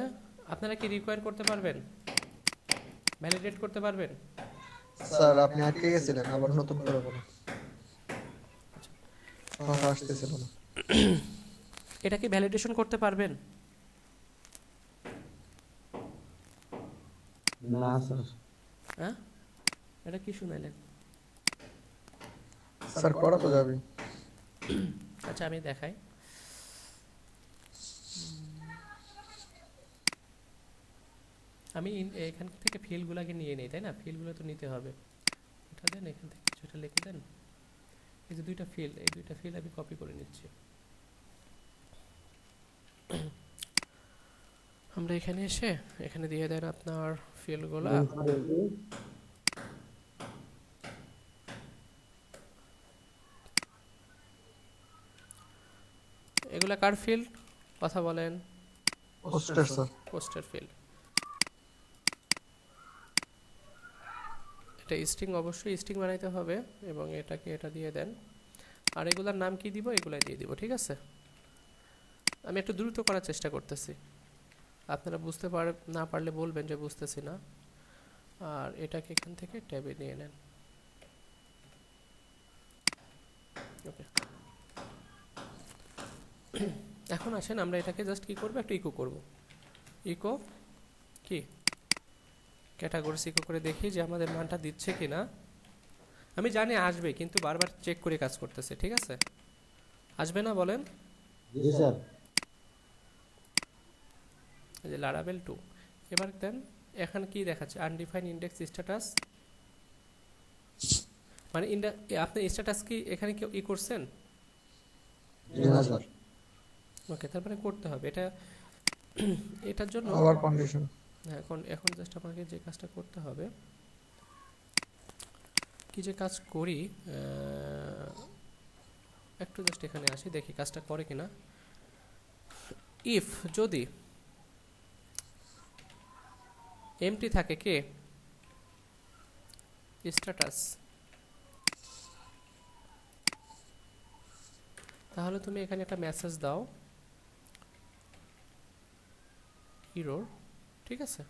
আপনারা কি রিকোয়ার করতে পারবেন, ভ্যালিডেট করতে পারবেন? স্যার আপনি আটকে গেছিলেন, আবার নতুন করে বলুন। কথা আসতেছিল না। এটা কি ভ্যালিডেশন করতে পারবেন? না স্যার। হ্যাঁ, এটা কি শুনাইলেন? স্যার করা তো যাবে। আচ্ছা আমি দেখাই, আমি এখান থেকে ফিল্ডগুলোকে নিয়ে নিই, তাই না? ফিল্ডগুলো তো নিতে হবে, এটা দেন, এখান থেকে কিছুটা লিখে দেন। এই যে দুইটা ফিল্ড, এই দুইটা ফিল্ড আমি কপি করে নিচ্ছি। আমরা এখানে এসে এখানে দিয়ে দেন আপনার ফিল্ডগুলো। এগুলা কার ফিল্ড কথা বলেন? Poster sir. Poster field. এটা স্ট্রিং, অবশ্যই স্ট্রিং বানাইতে হবে এবং এটাকে এটা দিয়ে দেন। আর এগুলার নাম কি দিব, এগুলাই দিয়ে দিব, ঠিক আছে? আমি একটু দ্রুত করার চেষ্টা করতেছি, আপনারা বুঝতে না পারলে বলবেন যে বুঝতেছি না। আর এটাকে এখান থেকে ট্যাবে নিয়ে নেন। ওকে, এখন আসেন আমরা এটাকে জাস্ট কি করব, একটু ইকো করব। ইকো কি ক্যাটাগরিজ ইকো করে দেখি যে আমাদের মানটা দিচ্ছে কিনা। আমি জানি আসবে, কিন্তু বারবার চেক করে কাজ করতেছে, ঠিক আছে? আসবে না বলেন? জি স্যার। এই যে লারাবেল 2, এবার দেন এখন কি দেখাচ্ছে, আনডিফাইন্ড ইন্ডেক্স স্ট্যাটাস, মানে আপনি স্ট্যাটাস কি এখানে কি ই করছেন? জি না স্যার। ওকে, তারপরে করতে হবে এটা, এটার জন্য আবার কন্ডিশন। হ্যাঁ, এখন জাস্ট আমাকে যে কাজটা করতে হবে, কি যে কাজ করি, একটু জাস্ট এখানে আসি দেখি কাজটা করে কিনা। ইফ যদি এমটি থাকে কে স্ট্যাটাস, তাহলে তুমি এখানে একটা মেসেজ দাও এরর, ঠিক আছে?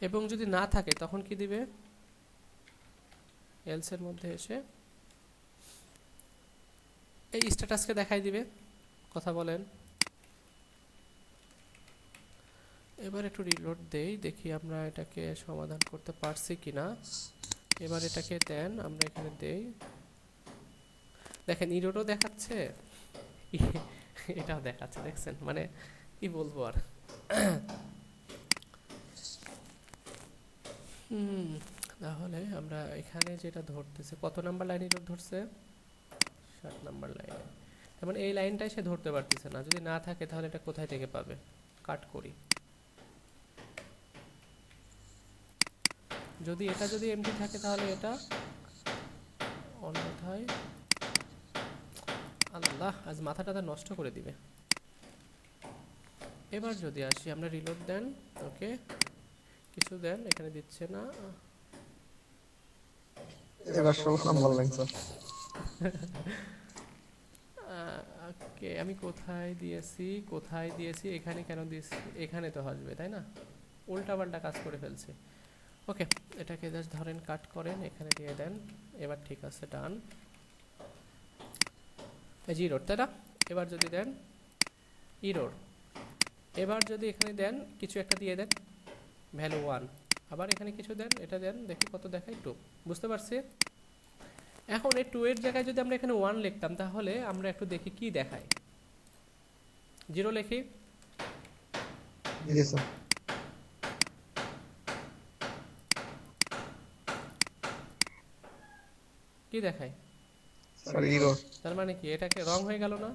এবং যদি না থাকে তখন কি দিবে, এলস এর মধ্যে এসে এই স্ট্যাটাসকে দেখাই দিবে। কথা বলেন? এবার একটু রিলোড দেই, দেখি আমরা এটাকে সমাধান করতে পারছি কিনা। এবার এটাকে দেন, আমরা এখানে দেই, দেখেন এররও দেখাচ্ছে, এটাও দেখাচ্ছে, দেখছেন? মানে কি বলবো আর। তাহলে আমরা এখানে যেটা ধরতেছে, কত নাম্বার লাইন এরর ধরছে? 7 নাম্বার লাইন। তার মানে এই লাইনটাই সে ধরতে পারতেছে না। যদি না থাকে তাহলে এটা কোথায় থেকে পাবে? কাট করি, যদি এটা যদি এমটি থাকে তাহলে এটা কোথায়? আল্লাহ, আজ মাথাটা নষ্ট করে দিবে। এবার যদি আসি, আমরা রিলোড দেন, ওকে কিছু দেন, এখানে দিচ্ছে না। এবার শুনলাম বললেন স্যার। ওকে, আমি কোথায় দিয়েছি, এখানে কেন দিয়েছি, এখানে তো আসবে তাই না? উল্টাপাল্টা কাজ করে ফেলছে। ওকে, এটাকে জাস্ট ধরেন, কাট করেন, এখানে দিয়ে দেন। এবার ঠিক আছে, ডান। এই জিরো, তাই না? এবার যদি দেন ইরোর, এবার যদি এখানে দেন কিছু একটা দিয়ে দেন, ভ্যালু 1, আবার এখানে কিছু দেন, এটা দেন, দেখি কত দেখায় 2। বুঝতে পারছি? এখন এই 2 এর জায়গায় যদি আমরা এখানে 1 লিখতাম, তাহলে আমরা একটু দেখি কি দেখায়। 0 লিখি, জি স্যার। কি দেখায়? Sir error. তার মানে কি এটাকে রং হয়ে গেল না?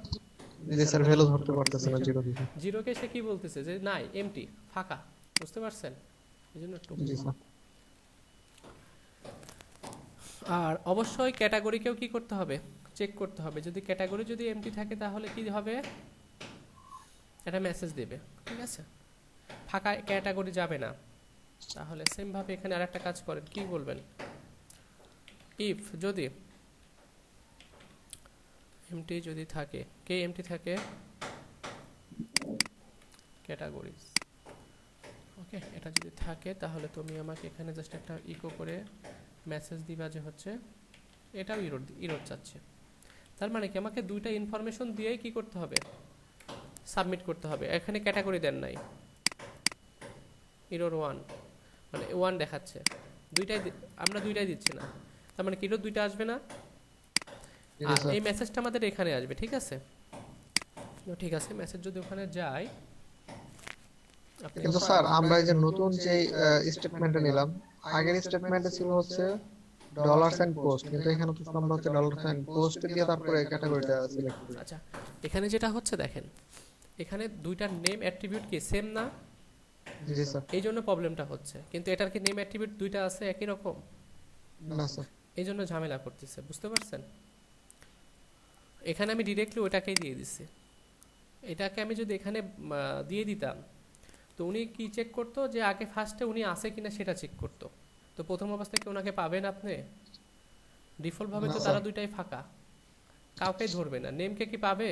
জি স্যার, ভ্যালু ধরতে পারতেছে না জিরো দিকে। জিরোকে সে কি বলতেছে যে নাই, এমটি, ফাঁকা। বুঝতে পারছেন? এজন্য একটু। জি স্যার। আর অবশ্যই ক্যাটাগরিকেও কি করতে হবে, চেক করতে হবে। যদি ক্যাটাগরি যদি এমটি থাকে তাহলে কি হবে, এটা মেসেজ দেবে, ঠিক আছে? ফাঁকা ক্যাটাগরি যাবে না। তাহলে সেম ভাবে এখানে আরেকটা কাজ করেন, কি বলবেন, ইফ যদি এমটি যদি থাকে, কে এমটি থাকে, ক্যাটাগরিজ, ওকে, এটা যদি থাকে তাহলে তুমি আমাকে এখানে জাস্ট একটা ইকো করে মেসেজ দিবা যে হচ্ছে এটাও ইরোর চাচ্ছে। তার মানে কি আমাকে দুইটা ইনফরমেশন দিয়েই কি করতে হবে, সাবমিট করতে হবে। এখানে ক্যাটাগরি দেন নাই, ইরোর 1, মানে 1 দেখাচ্ছে, আমরা দুইটাই দিচ্ছি না, তার মানে কি ইরোর দুইটা আসবে না। আর এই মেসেজটা আমাদের এখানে আসবে, ঠিক আছে? ঠিক আছে, মেসেজ যদি ওখানে যায়, কিন্তু স্যার আমরা এই যে নতুন যে স্টেটমেন্টটা নিলাম, আগের স্টেটমেন্টে ছিল হচ্ছে ডলার সাইন পোস্ট, কিন্তু এখানে তো আমরা হচ্ছে ডলার সাইন পোস্ট দিয়ে তারপরে ক্যাটাগরিটা সিলেক্ট করি। আচ্ছা, এখানে যেটা হচ্ছে দেখেন, এখানে দুইটার নেম অ্যাট্রিবিউট কি সেম না? জি স্যার। এই জন্য প্রবলেমটা হচ্ছে। কিন্তু এটার কি নেম অ্যাট্রিবিউট দুইটা আছে একই রকম? না স্যার। এই জন্য ঝামেলা করতেছে, বুঝতে পারছেন? এখানে আমি ডিরেক্টলি ওটাকেই দিয়ে দিচ্ছি। এটাকে আমি যদি এখানে দিয়ে দিতাম, তো উনি কি চেক করতো, যে আগে ফার্স্টে উনি আছে কিনা সেটা চেক করতো। তো প্রথম অবস্থায় কি ওনাকে পাবেন আপনি? ডিফল্ট ভাবে তো তারা দুইটাই ফাঁকা, কাউকে ধরবে না। নেমকে কি পাবে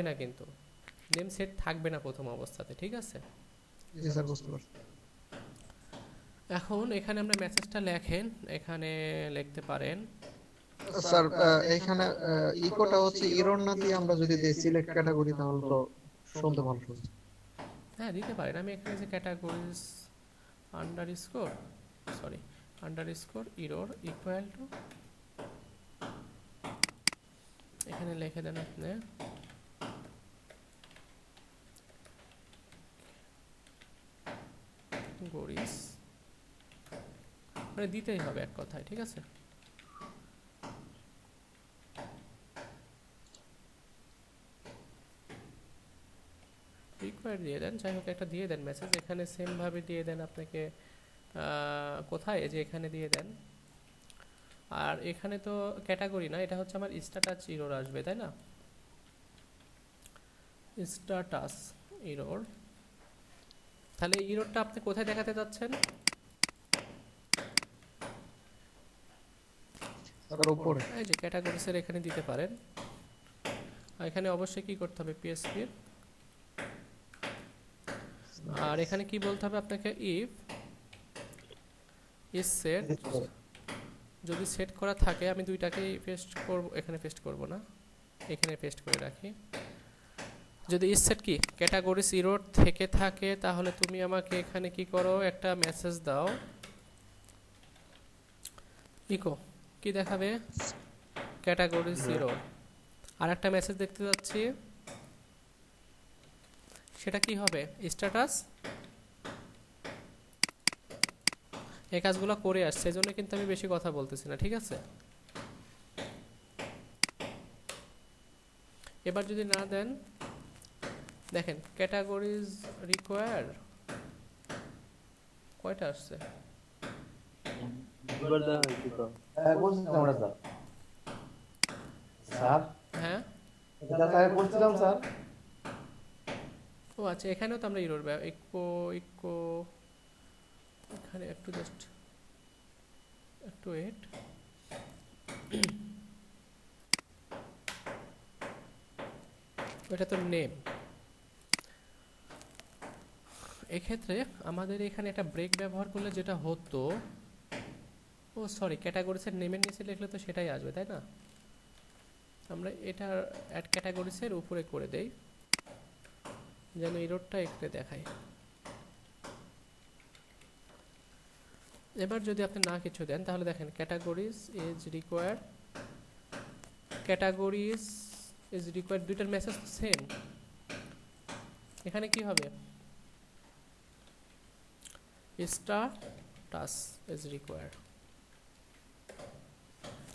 না, কিন্তু নেম সেট থাকবে না প্রথম অবস্থাতে, ঠিক আছে? জি স্যার, বুঝতে পারছি। এখন এখানে আমরা মেসেজটা লেখেন, এখানে লিখতে পারেন স্যার এখানে ইকোটা হচ্ছে ইরর না দিয়ে আমরা যদি দেই সিলেক্ট ক্যাটাগরি, তাহলে তো শুনতে ভালো শুনছে। হ্যাঁ, দিতে পারেন। আমি এখানে যে categories underscore error equal to, এখানে লিখে দেন আপনি গরিস, মানে দিতেই হবে এক কথায়, ঠিক আছে? রিকোয়ার দিয়ে দেন, যাই হোক একটা দিয়ে দেন মেসেজ। এখানে সেম ভাবে দিয়ে দেন আপনাকে, কোথায়, যে এখানে দিয়ে দেন। আর এখানে তো ক্যাটাগরি না, এটা হচ্ছে আমার স্ট্যাটাস ইরর আসবে, তাই না? স্ট্যাটাস ইরর, তাহলে ইররটা আপনি কোথায় দেখাতে যাচ্ছেন? তার উপরে এই যে ক্যাটাগরিজের এখানে দিতে পারেন। আর এখানে অবশ্যই কি করতে হবে, পিএসপি। আর এখানে কি বলতে হবে আপনাকে, ইফ ইজ সেট, যদি সেট করা থাকে, আমি দুইটাকেই পেস্ট করব, এখানে পেস্ট করব না, এখানে পেস্ট করে রাখি। যদি ইজ সেট কি ক্যাটাগরিজ ইরর থেকে থাকে, তাহলে তুমি আমাকে এখানে কি করো, একটা মেসেজ দাও, ইকো কি দেখাবে, ক্যাটাগরিজ ইরর। আর একটা মেসেজ দেখতে যাচ্ছি, সেটা কি হবে, স্ট্যাটাস। এই কাজগুলো করে আসছে, এজন্য কিন্তু আমি বেশি কথা বলতেছি না, ঠিক আছে? এবার যদি না দেন, দেখেন ক্যাটাগরিজ রিকোয়ার কয়টা আসছে, দুবার দেওয়া হয়েছে তো। বলছি আমরা স্যার স্যার হ্যাঁ, এটা স্যার করছিলাম স্যার। ও আচ্ছা, এখানেও তো আমরা ইরোর ইকো ইকো এখানে একটু জাস্ট একটু ওয়েট। ওটা তো নেম। এক্ষেত্রে আমাদের এখানে একটা ব্রেক ব্যবহার করলে যেটা হতো, ও সরি, ক্যাটাগরিসের নেমের নিচে লিখলে তো সেটাই আসবে, তাই না? আমরা এটা অ্যাড ক্যাটাগরিসের উপরে করে দেই যেন ইরোরটা একটু দেখায়। এবার যদি আপনি না কিছু দেন তাহলে দেখেন categories is required, categories is required, দুইটার মেসেজ সেম। এখানে কি হবে? স্ট্যাটাস ইজ রিকোয়ার্ড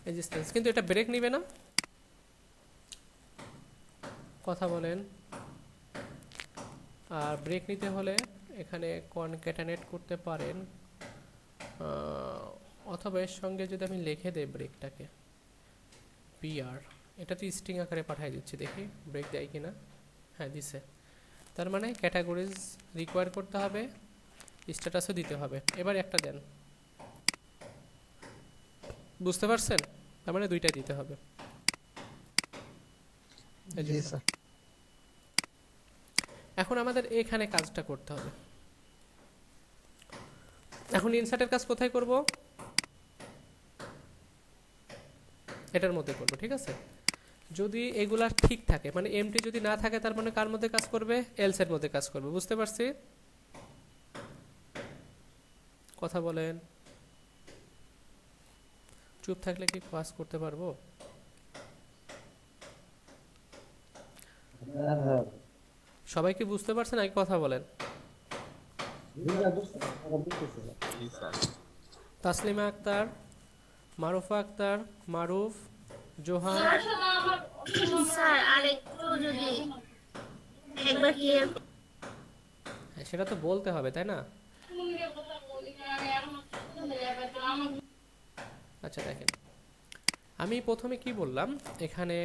এক্সিস্টেন্স, কিন্তু এটা ব্রেক নিবে না। কথা বলেন। আর ব্রেক নিতে হলে এখানে কনক্যাটেনেট করতে পারেন, অথবা এর সঙ্গে যদি আমি লিখে দেই ব্রেকটাকে বিআর, এটা তো স্ট্রিং আকারে পাঠিয়ে দিচ্ছি, দেখি ব্রেক দেয় কিনা। হ্যাঁ দিছে। তার মানে ক্যাটাগরিজ রিকোয়ার করতে হবে, স্ট্যাটাসও দিতে হবে। এবার একটা দেন, বুঝতে পারছেন? তার মানে দুইটা দিতে হবে। জি স্যার। এখন আমাদের এখানে কাজটা করতে হবে। এখন ইনসার্টের কাজ কোথায় করব? এটার মধ্যে করব, ঠিক আছে? যদি এগুলা ঠিক থাকে, মানে এমটি যদি না থাকে, তার মানে কার মধ্যে কাজ করবে? এলস এর মধ্যে কাজ করবে। বুঝতে পারছি? কথা বলেন। চুপ থাকলে কি কাজ করতে পারবো? সবাই কি বুঝতে পারছেন? নাকি কথা বলেন? তাসলিমা আক্তার, মারুফা আক্তার, মারুফ, জোহান। স্যার আরেকটু যদি একবার ক্লিয়ার। হ্যাঁ, সেটা তো বলতে হবে, তাই না? আচ্ছা দেখেন, আমি প্রথমে কি বললাম এখানে,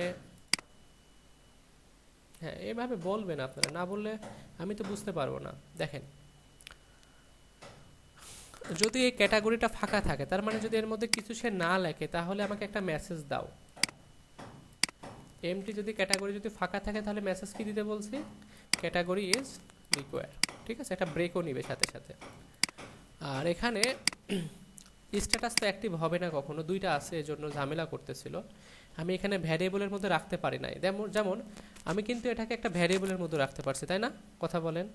হ্যাঁ এভাবে বলবেন আপনারা, না বললে আমি তো বুঝতে পারবো না। দেখেন, যদি এই ক্যাটাগরিটা ফাঁকা থাকে, তার মানে যদি এর মধ্যে কিছু সে না লেখে, তাহলে আমাকে একটা মেসেজ দাও। এমটি যদি ক্যাটাগরি যদি ফাঁকা থাকে, তাহলে মেসেজ কি দিতে বলছি? ক্যাটাগরি ইজ রিকোয়ার্ড, ঠিক আছে? একটা ব্রেকও নিবে সাথে সাথে। আর এখানে স্ট্যাটাস তো অ্যাক্টিভ হবে না কখনো, দুইটা আছে, এজন্য ঝামেলা করতেছিল। আমি এখানে ভ্যারিয়েবলের মধ্যে রাখতে পারি নাই। যেমন আমি কিন্তু এটাকে একটা ভ্যারিয়েবলের মধ্যে রাখতে পারছি, তাই না? কথা বলেন।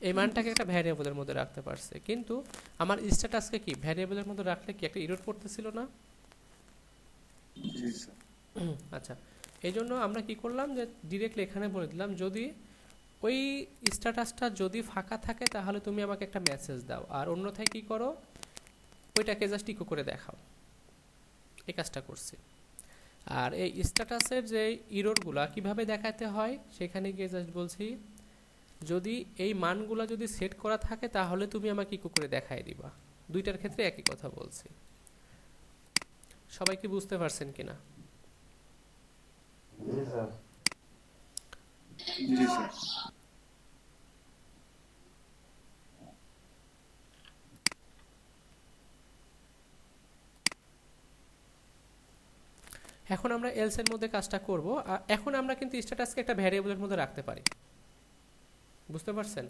এই মানটাকে একটা ভ্যারিয়েবলের মধ্যে রাখতে পারছে, কিন্তু আমার স্ট্যাটাসকে কি ভ্যারিয়েবলের মধ্যে রাখলে কি একটা এরর পড়তেছিল না? আচ্ছা, এই জন্য আমরা কি করলাম যে ডিরেক্টলি এখানে বলে দিলাম, যদি ওই স্ট্যাটাসটা যদি ফাঁকা থাকে, তাহলে তুমি আমাকে একটা মেসেজ দাও, আর অন্যথায় কি করো, ওইটাকে জাস্ট ইকো করে দেখাও। এই কাজটা করছি। আর এই স্ট্যাটাসের যে ইররগুলা কিভাবে দেখাতে হয়, সেখানে গিয়ে জাস্ট বলছি, যদি এই মানগুলা যদি সেট করা থাকে, তাহলে তুমি আমাকে ইকো করে দেখাই দিবা। দুইটার ক্ষেত্রে একই কথা বলছি। সবাই কি বুঝতে পারছেন কিনা? জি স্যার। জি স্যার। এখন আমরা এলস এর মধ্যে কাজটা করব। আর এখন আমরা কিন্তু স্ট্যাটাসকে একটা ভ্যারিয়েবলের মধ্যে রাখতে পারি। বুঝতে পারছেন?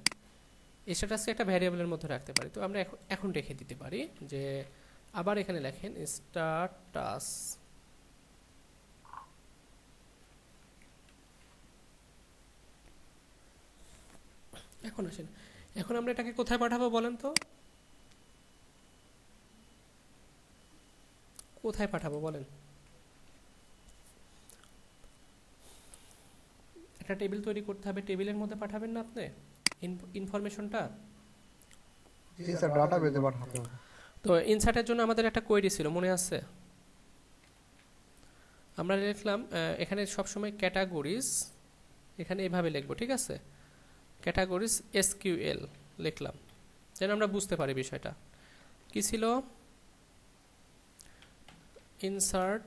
স্ট্যাটাসকে একটা ভ্যারিয়েবলের মধ্যে রাখতে পারি। তো আমরা এখন রেখে দিতে পারি যে, আবার এখানে লেখেন স্ট্যাটাস। এখন আসেন, এখন আমরা এটাকে কোথায় পাঠাবো বলেন তো? কোথায় পাঠাবো বলেন? একটা টেবিল তৈরি করতে হবে, টেবিলের মধ্যে পাঠাবেন না আপনি ইনফরমেশনটা? জি স্যার, ডাটাবেজে পাঠাতে হবে। তো ইনসার্টের জন্য আমাদের একটা কোয়েরি ছিল, মনে আছে? আমরা লিখলাম এখানে সবসময় ক্যাটাগরিজ, এখানে এভাবে লিখবো, ঠিক আছে? ক্যাটাগরিজ এসকিউএল লিখলাম, যেন আমরা বুঝতে পারি বিষয়টা কি ছিল। ইনসার্ট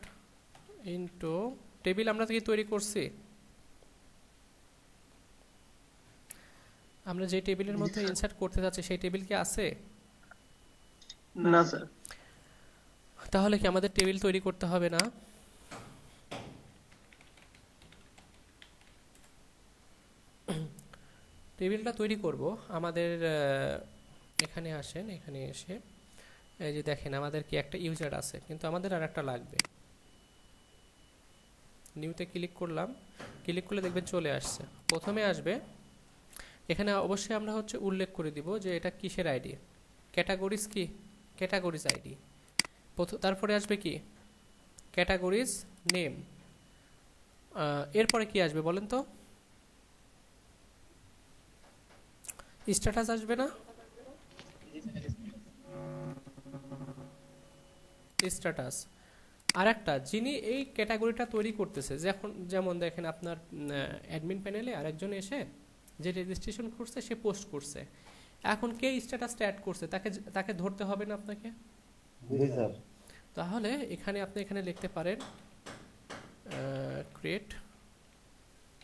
ইনটু টেবিল আমরা কি তৈরি করছি? আমরা যে টেবিলের মধ্যে ইনসার্ট করতে যাচ্ছি সেই টেবিল কি আছে? না স্যার। তাহলে কি আমাদের টেবিল তৈরি করতে হবে না? টেবিলটা তৈরি করব আমাদের এখানে আসেন, এখানে এসে এই যে দেখেন আমাদের কি একটা ইউজার আছে, কিন্তু আমাদের আর একটা লাগবে। নিউতে ক্লিক করলাম, ক্লিক করলে দেখবেন চলে আসছে। প্রথমে আসবে এখানে অবশ্যই আমরা হচ্ছে উল্লেখ করে দিব যে এটা কিসের আইডি, ক্যাটাগরিজ কি, ক্যাটাগরিজ আইডি। তারপরে আসবে কি ক্যাটাগরিজ নেম। এরপরে কি আসবে বলেন তো? স্ট্যাটাস আসবে না? স্ট্যাটাস। আর একটা যিনি এই ক্যাটাগরিটা তৈরি করতেছে, যেমন দেখেন আপনার অ্যাডমিন প্যানেলে আরেকজন এসে যে রেজিস্ট্রেশন করছে সে পোস্ট করছে, এখন কে স্ট্যাটাসটা অ্যাড করছে তাকে ধরতে হবে না আপনাকে? জি স্যার। তাহলে এখানে আপনি এখানে লিখতে পারেন ক্রিয়েট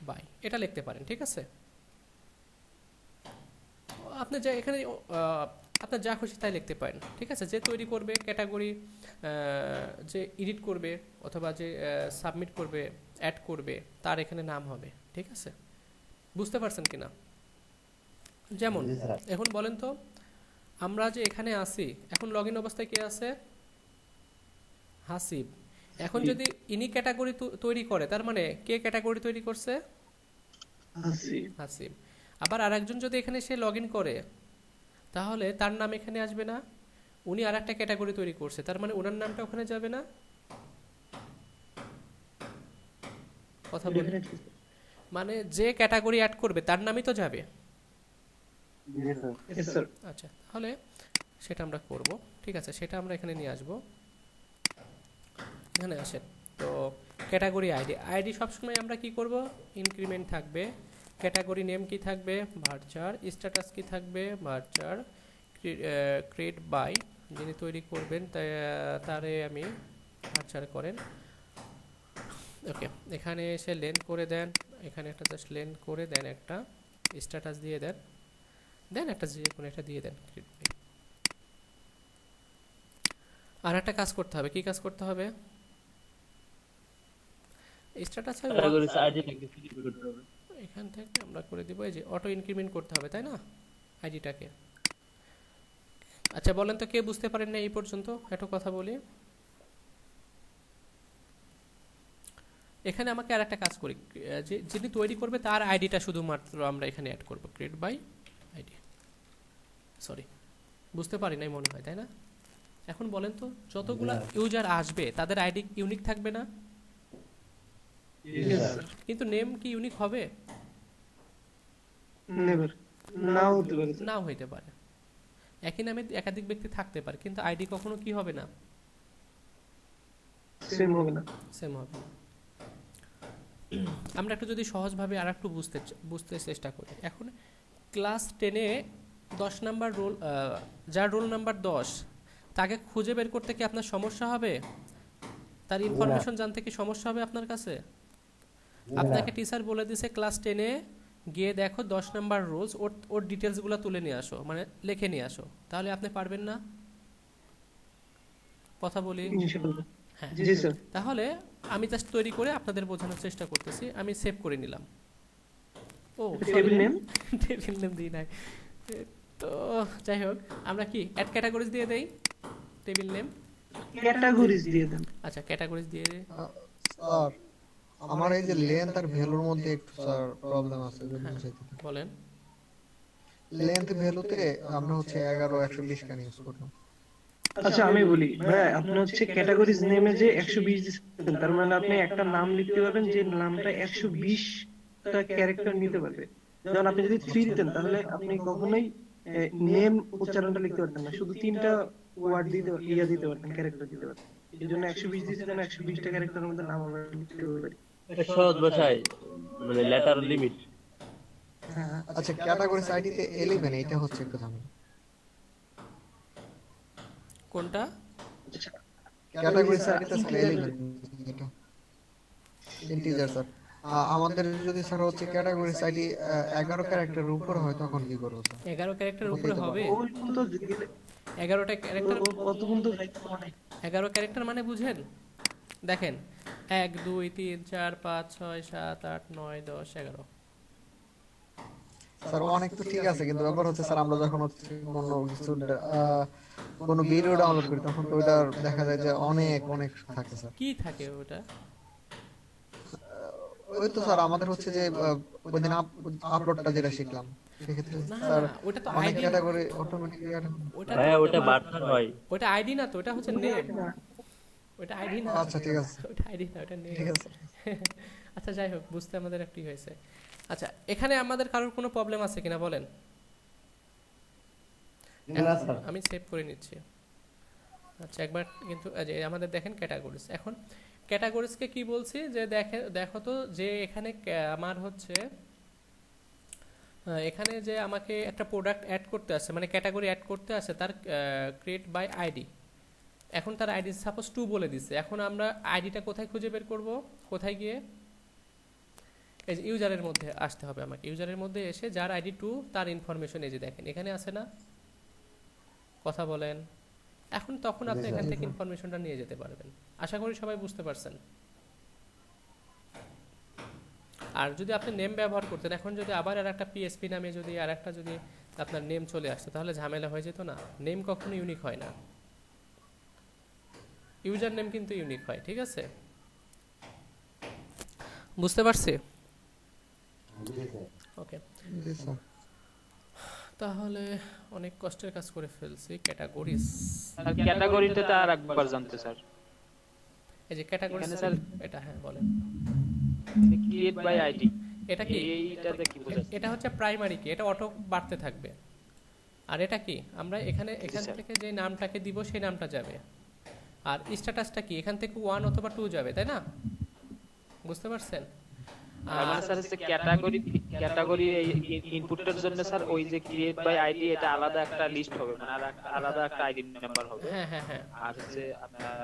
বাই, এটা লিখতে পারেন, ঠিক আছে? আপনি যা এখানে আপনার যা খুশি তাই লিখতে পারেন, ঠিক আছে? যে তৈরি করবে ক্যাটাগরি, যে এডিট করবে অথবা যে সাবমিট করবে, অ্যাড করবে, তার এখানে নাম হবে, ঠিক আছে? বুঝতে পারছেন কিনা? যেমন এখন বলেন তো, আমরা যে এখানে আসি এখন লগ ইন অবস্থায় কে আছে? হাসিব। এখন যদি ইনি ক্যাটাগরি তৈরি করে, তার মানে কে ক্যাটাগরি তৈরি করছে? হাসিব। আবার আরেকজন যদি এখানে সে লগ ইন করে, তাহলে তার নাম এখানে আসবে না, উনি আর একটা ক্যাটাগরি তৈরি করছে, তার মানে ওনার নামটা ওখানে যাবে না? কথা বলেন। মানে যে ক্যাটাগরি অ্যাড করবে তার নামই তো যাবে। আচ্ছা, তাহলে সেটা আমরা করব, ঠিক আছে? সেটা আমরা এখানে নিয়ে আসব। এখানে আসেন তো ক্যাটাগরি আইডি সবসময় আমরা কি করব? ইনক্রিমেন্ট থাকবে। ক্যাটাগরি নেম কি থাকবে? ভার্চার। স্ট্যাটাস কি থাকবে? ভার্চার। ক্রিয়েট বাই, যিনি তৈরি করবেন তারে আমি ভার্চার করেন। ওকে, এখানে এসে লেন্থ করে দেন, এখানে একটা জাস্ট লেন্থ করে দেন, একটা স্ট্যাটাস দিয়ে দেন একটা যে কোনো একটা দিয়ে দেন। আর একটা কাজ করতে হবে, কি কাজ করতে হবে? স্ট্যাটাস এখান থেকে আমরা করে দিব এই যে অটো ইনক্রিমেন্ট করতে হবে, তাই না আইডিটাকে? আচ্ছা বলেন তো কে বুঝতে পারেন না এই পর্যন্ত? একটু কথা বলি। এখানে আমাকে আর একটা কাজ করি, যিনি তৈরি করবে তার আইডিটা শুধুমাত্র আমরা এখানে অ্যাড করব, ক্রিয়েট বাই আইডি। সরি, বুঝতে পারি নাই মনে হয়, তাই না? এখন বলেন তো যতগুলা ইউজার আসবে তাদের আইডি ইউনিক থাকবে না? কিন্তু নেম কি ইউনিক হবে? নাও হইতে পারে। একই নামে একাধিক ব্যক্তি থাকতে পারে, কিন্তু আইডি কখনো কি হবে না? সেম হবে না। আমরা একটু যদি সহজভাবে আর একটু বুঝতে চেষ্টা করি। এখন ক্লাস 10-এ 10 নাম্বার রোল, যার রোল নাম্বার 10, তাকে খুঁজে বের করতে কি আপনার সমস্যা হবে? তার ইনফরমেশন জানতে কি সমস্যা হবে আপনার কাছে? আপনাকে টিচার বলে দিয়েছে ক্লাস 10-এ গিয়ে দেখো 10 নাম্বার রোলস, ওর ডিটেলসগুলো তুলে নিয়ে আসো, মানে লিখে নিয়ে আসো, তাহলে আপনি পারবেন না? কথা বলি। হ্যাঁ, তাহলে আমি জাস্ট তৈরি করে আপনাদের বোঝানোর চেষ্টা করতেছি। আমি সেভ করে নিলাম। ও টেবিল নেম দিই নাই তো, যাই হোক আমরা কি অ্যাড ক্যাটাগরিজ দিয়ে দেই, টেবিল নেম ক্যাটাগরিজ দিয়ে দেন। আচ্ছা, ক্যাটাগরিজ দিয়ে দেই। স্যার আমার এই যে লেন্থ আর ভ্যালুর মধ্যে একটু স্যার প্রবলেম আছে, বলেন। লেন্থ ভ্যালুতে আমরা হচ্ছে 11 120 কেন ইউজ করলাম? আচ্ছা আমি বলি ভাই, আপনি হচ্ছে ক্যাটাগরিজ নেমে যে 120 দিচ্ছেন, তার মানে আপনি একটা নাম লিখতে পারবেন যে নামটা 120টা ক্যারেক্টার নিতে পারবে। যেমন আপনি যদি 3 দিতেন তাহলে আপনি কখনোই নেম উচ্চারণটা লিখতে পারতেন না, শুধু 3টা ওয়ার্ড দিতে পারতেন, ক্যারেক্টার দিতে পারতেন। এই জন্য 120 দিচ্ছেন, 120টা ক্যারেক্টারের মধ্যে নাম আমরা লিখতে পারি। সহজ ভাষায় মানে লেটার লিমিট। আচ্ছা, ক্যাটাগরিজ আইডিতে 11 এটা হচ্ছে একটু ঝামেলা। কোনটা? ক্যাটাগরিজ আইডিতে 11 এটা ইন্টিজার স্যার। আমাদের যদি স্যার হচ্ছে ক্যাটাগরি আইডি 11 ক্যারেক্টারের উপর হয় তখন কি করব স্যার? 11 ক্যারেক্টারের হতেই উপরে তো হবে? পারে। ওই পর্যন্ত গেলে 11টা ক্যারেক্টার, কত পর্যন্ত যাইতে পারে? 11 ক্যারেক্টার মানে বুঝেন? দেখেন 1 2 3 4 5 6 7 8 9 10 11। স্যার অনেক তো ঠিক আছে, কিন্তু ব্যাপার হচ্ছে স্যার আমরা যখন হচ্ছে কোনো কিছু কোনো ভিডিও ডাউনলোড করি তখন তো ওইটার দেখা যায় যে অনেক অনেক থাকে স্যার। কি থাকে ওটা? ওই তো স্যার আমাদের হচ্ছে যে ওই দিন আপলোডটা যেটা শিখলাম সেক্ষেত্রে না স্যার ওটা তো অনেক আইডি, ক্যাটাগরি অটোমেটিক ওটা ভাইয়া ওটা বার্তার হয়। ওটা আইডি না তো, ওটা হচ্ছে নেম। ওটা আইডি না। আচ্ছা ঠিক আছে ওটা আইডি না, ওটা নেম। ঠিক আছে। আচ্ছা যাই হোক, বুঝতে আমাদের একটু হয়েছে। আচ্ছা এখানে আমাদের কারোর কোনো প্রবলেম আছে কিনা বলেন? না স্যার। আমি সেভ করে নিচ্ছি। আচ্ছা একবার কিন্তু যে আমাদের দেখেন ক্যাটাগরিজ, এখন ক্যাটাগরিজকে কি বলছি যে দেখো তো যে এখানে আমার হচ্ছে এখানে যে আমাকে একটা প্রোডাক্ট অ্যাড করতে আছে, মানে ক্যাটাগরি অ্যাড করতে আছে, তার ক্রিয়েট বাই আইডি। এখন তার আইডি সাপোজ 2 বলে দিচ্ছে। এখন আমরা আইডিটা কোথায় খুঁজে বের করব? কোথায় গিয়ে এই যে ইউজারের মধ্যে আসতে হবে আমাকে। ইউজারের মধ্যে এসে যার আইডি 2 তার ইনফরমেশন এই যে দেখেন এখানে আছে না? কথা বলেন। এখন তখন আপনি এখান থেকে ইনফরমেশনটা নিয়ে যেতে পারবেন। আশা করি সবাই বুঝতে পারছেন। আর যদি আপনি নেম ব্যবহার করতেন, এখন যদি আবার আর একটা পিএসপি নামে যদি আর একটা যদি আপনার নেম চলে আসতো তাহলে ঝামেলা হয়ে যেত না? নেম কখনো ইউনিক হয় না, ইউজার নেম কিন্তু ইউনিক হয়। ঠিক আছে, বুঝতে পারছি? ওকে, জি স্যার। তাহলে অনেক কষ্টের কাজ করে ফেলছি। ক্যাটাগরিজ, আর ক্যাটাগরিতে তো আর একবার জানতে স্যার, এই যে ক্যাটাগরি এখানে স্যার এটা, হ্যাঁ বলেন। ক্রিয়েট বাই আইডি এটা কি? এইটাতে কি বোঝাচ্ছে? এটা হচ্ছে প্রাইমারি কি, এটা অটো বাড়তে থাকবে। আর এটা কি, আমরা এখান থেকে যে নামটাকে দিব সেই নামটা যাবে। আর স্ট্যাটাসটা কি, এখান থেকে 1 অথবা 2 যাবে, তাই না? বুঝতে পারছেন? আর মানে স্যার হচ্ছে ক্যাটাগরি ইনপুটের জন্য স্যার ওই যে ক্রিয়েট বাই আইডি এটা আলাদা একটা লিস্ট হবে, মানে আলাদা একটা আইডি নাম্বার হবে। হ্যাঁ হ্যাঁ হ্যাঁ। আর হচ্ছে আপনার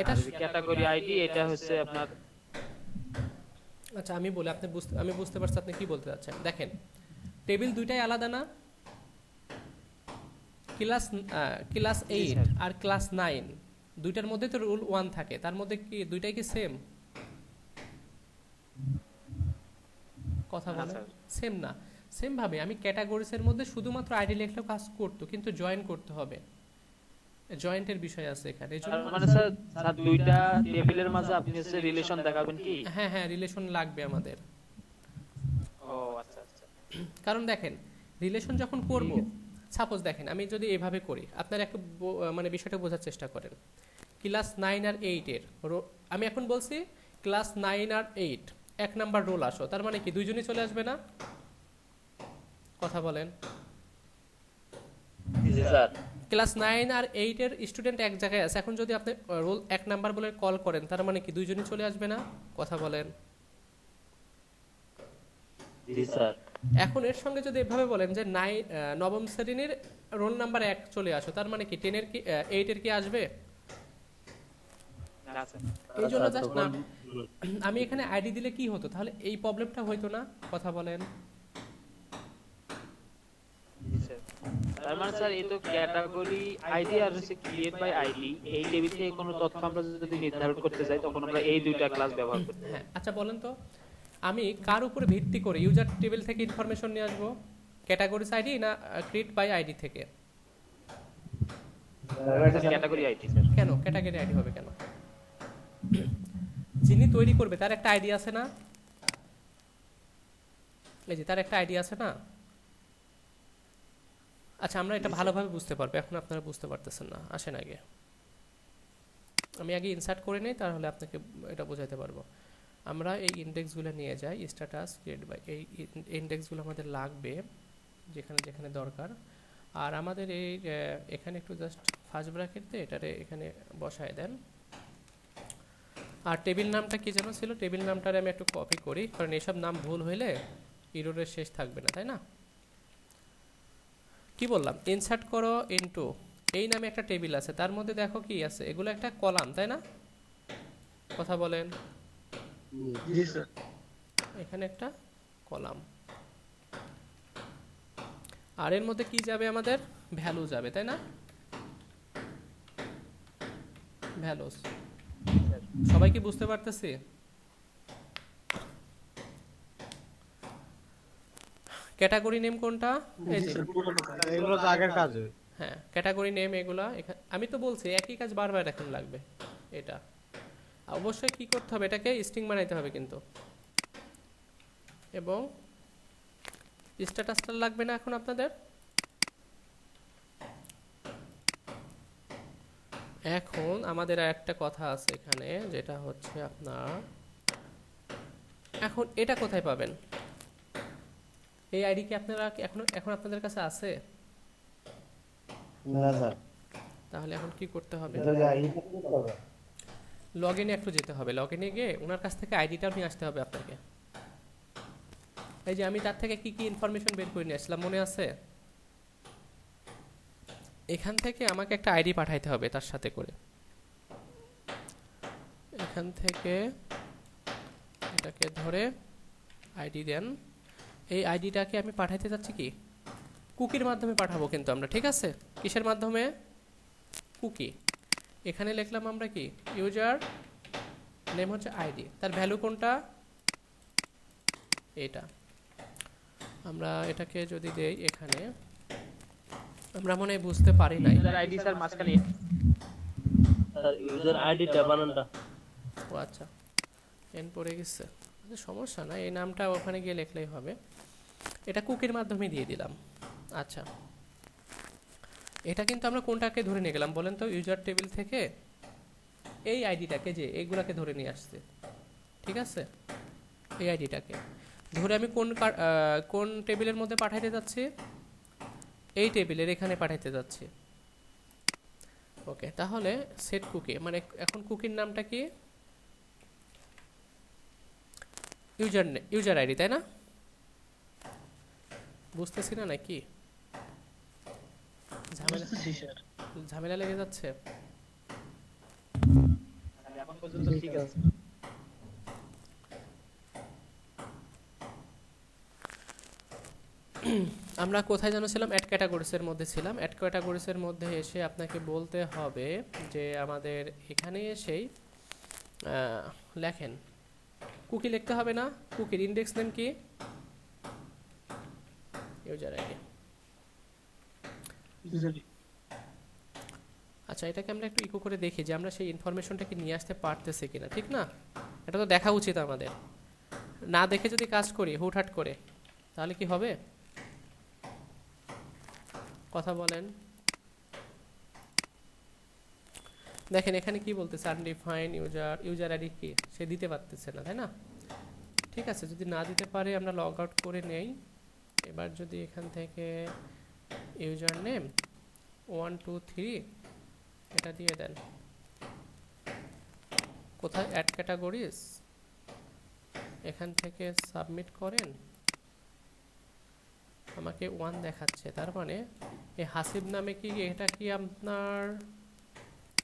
এটা ক্যাটাগরি আইডি এটা হচ্ছে আপনার। আচ্ছা আমি বলি, আমি বুঝতে পারছি আপনি কি বলতে চাচ্ছেন। দেখেন টেবিল দুইটাই আলাদা না? ক্লাস 8 আর ক্লাস 9 দুইটার মধ্যে তো রুল 1 থাকে, তার মধ্যে কি দুইটাই কি সেম? কথা বলেন। সেম না। সেম ভাবে আমি ক্যাটাগরিজের মধ্যে শুধুমাত্র আইডি লিখলেও কাজ করতো, কিন্তু জয়েন করতে হবে, জয়েন্টের বিষয় আছে এখানে। এজন্য মানে স্যার দুইটা টেবিলের মাঝে আপনি হচ্ছে রিলেশন দেখাবেন কি? হ্যাঁ হ্যাঁ, রিলেশন লাগবে আমাদের। ও আচ্ছা আচ্ছা। কারণ দেখেন রিলেশন যখন করব, সাপোজ দেখেন আমি যদি এভাবে করি, আপনারা একটু মানে বিষয়টা বোঝার চেষ্টা করেন। ক্লাস 9 আর 8 এর আমি এখন বলছি ক্লাস 9 আর 8 এক নাম্বার রোল আসো, তার মানে কি দুইজনই চলে আসবে না? কথা বলেন। জি স্যার। ক্লাস 9 আর 8 এর স্টুডেন্ট এক জায়গায় আছে, এখন যদি আপনি রোল 1 নাম্বার বলে কল করেন তার মানে কি দুইজনই চলে আসবে না? কথা বলেন। জি স্যার। এখন এর সঙ্গে যদি এভাবে বলেন যে নবম শ্রেণীর রোল নাম্বার 1 চলে আসো, তার মানে কি 10 এর কি 8 এর কি আসবে? না স্যার। এই জন্য জাস্ট না আমি এখানে আইডি দিলে কি হতো, তাহলে এই প্রবলেমটা হইতো না? কথা বলেন। তার মানে স্যার এই তো ক্যাটাগরি আইডি আর হচ্ছে ক্রিয়েট বাই আইডি, এই টেবিল থেকে কোনো তথ্য আমরা যদি নির্ধারণ করতে চাই তখন আমরা এই দুইটা ক্লাস ব্যবহার করব। হ্যাঁ আচ্ছা বলেন তো, আমি কার উপর ভিত্তি করে ইউজার টেবিল থেকে ইনফরমেশন নিয়ে আসবো? ক্যাটাগরিজ আইডি না ক্রিয়েট বাই আইডি থেকে? Category ID sir. কেন ক্যাটাগরি আইডি হবে কেন? যিনি তৈরি করবে তার একটা আইডি আছে না? এই যে তার একটা আইডি আছে না? আচ্ছা আমরা এটা ভালোভাবে বুঝতে পারবো, এখন আপনারা বুঝতে পারতেছেন না। আসেন আগে আমি আগে ইনসার্ট করে নেই, তাহলে আপনাকে এটা বোঝাতে পারবো। আমরা এই ইন্ডেক্সগুলো নিয়ে যাই, স্ট্যাটাস ক্রিয়েট বাই, এই ইন্ডেক্সগুলো আমাদের লাগবে যেখানে যেখানে দরকার। আর আমাদের এই এখানে একটু জাস্ট ফার্স্ট ব্র্যাকেট দিয়ে এটারে এখানে বসায় দেন। আর টেবিল নামটা কি যেন ছিল, টেবিল নামটারে আমি একটু কপি করি, কারণ এইসব নাম ভুল হইলে ইররের শেষ থাকবে না, তাই না? কি বললাম, ইনসার্ট করো ইনটু, এই নামে একটা টেবিল আছে, তার মধ্যে দেখো কি আছে, এগুলো একটা কলাম, তাই না? কথা বলেন। জি স্যার। এখানে একটা কলাম, আর এর মধ্যে কি যাবে, আমাদের ভ্যালু যাবে, তাই না? ভ্যালুস। সবাই কি বুঝতে পারতেছি? ক্যাটাগরি নেম কোনটা? এই যে এগুলো তো আগের কাজ। হ্যাঁ, ক্যাটাগরি নেম এগুলা আমি তো বলছি একই কাজ বারবার এখন লাগবে। এটা অবশ্যই কি করতে হবে, এটাকে স্ট্রিং বানাইতে হবে কিন্তু, এবং স্ট্যাটাসটা লাগবে না এখন আপনাদের। এখন আমাদের একটা কথা আছে এখানে, যেটা হচ্ছে আপনার এখন এটা কোথায় পাবেন? এই আইডি কি আপনারা এখন আপনাদের কাছে আছে? না স্যার। তাহলে এখন কি করতে হবে? লগ ইনে একটু যেতে হবে, লগ ইনে গিয়ে ওনার কাছ থেকে আইডিটা নিয়ে আসতে হবে আপনাকে। এই যে আমি তার থেকে কি কি ইনফরমেশন বের করে নিয়ে আসলাম মনে আছে? এখান থেকে আমাকে একটা আইডি পাঠাইতে হবে তার সাথে করে। এখান থেকে এটাকে ধরে আইডি দেন। এই আইডিটাকে আমি পাঠাইতে যাচ্ছি কি কুকির মাধ্যমে পাঠাবো কিন্তু আমরা, ঠিক আছে? কিসের মাধ্যমে? কুকি। এখানে লিখলাম আমরা কি ইউজার নেম হচ্ছে আইডি, তার ভ্যালু কোনটা? এটা। আমরা এটাকে যদি দেই এখানে, আমরা মনে হয় বুঝতে পারি নাই। ইউজার আইডি স্যার মাঝখানে, স্যার ইউজার আইডিটা বানানটা। ও আচ্ছা, এন পড়ে গেছে, সমস্যা না, এই নামটা ওখানে গিয়ে লিখলেই হবে। এটা কুকির মাধ্যমে দিয়ে দিলাম। আচ্ছা, এটা কিন্তু আমরা কোনটাকে ধরে নিয়ে গেলাম বলেন তো? ইউজার টেবিল থেকে এই আইডিটাকে, যে এইগুলাকে ধরে নিয়ে আসছে, ঠিক আছে? এই আইডিটাকে ধরে আমি কোন টেবিলের মধ্যে পাঠাইতে যাচ্ছি? এই টেবিলের এখানে পাঠাইতে যাচ্ছি। ওকে, তাহলে সেট কুকি, মানে এখন কুকির নামটা কি? ইউজার আইডি, তাই না? বুঝতেছি না নাকি? ঝামেলা লেগে যাচ্ছে। এখন পর্যন্ত ঠিক আছে। আমরা কোথায় যেন ছিলাম? অ্যাড ক্যাটাগরিজের মধ্যে ছিলাম। অ্যাড ক্যাটাগরিজের মধ্যে এসে আপনাকে বলতে হবে যে আমাদের এখানে এসেই লেখেন কুকি লিখতে হবে না? কুকির ইনডেক্স নেম কি? User ID. আচ্ছা, এটাকে আমরা একটু ইকো করে দেখি যে আমরা সেই ইনফরমেশনটাকে নিয়ে আসতে পারতেছি কিনা, ঠিক না? এটা তো দেখা উচিত আমাদের। না দেখে যদি কাজ করি হুটহাট করে, তাহলে কি হবে? কথা বলেন। দেখেন এখানে কি বলতেছে, আনডিফাইন ইউজার আইডি কি সে দিতে পারতেছে না, তাই না? ঠিক আছে, যদি না দিতে পারে আমরা লগ আউট করে নেই। এবার যদি এখান থেকে ইউজার নেম 1 2 3 এটা দিয়ে দেন। কোথায়? অ্যাড ক্যাটাগরিজ, এখান থেকে সাবমিট করেন। আমাকে 1 দেখাচ্ছে, তার মানে এই হাসিব নামে কি এটা কি আপনার,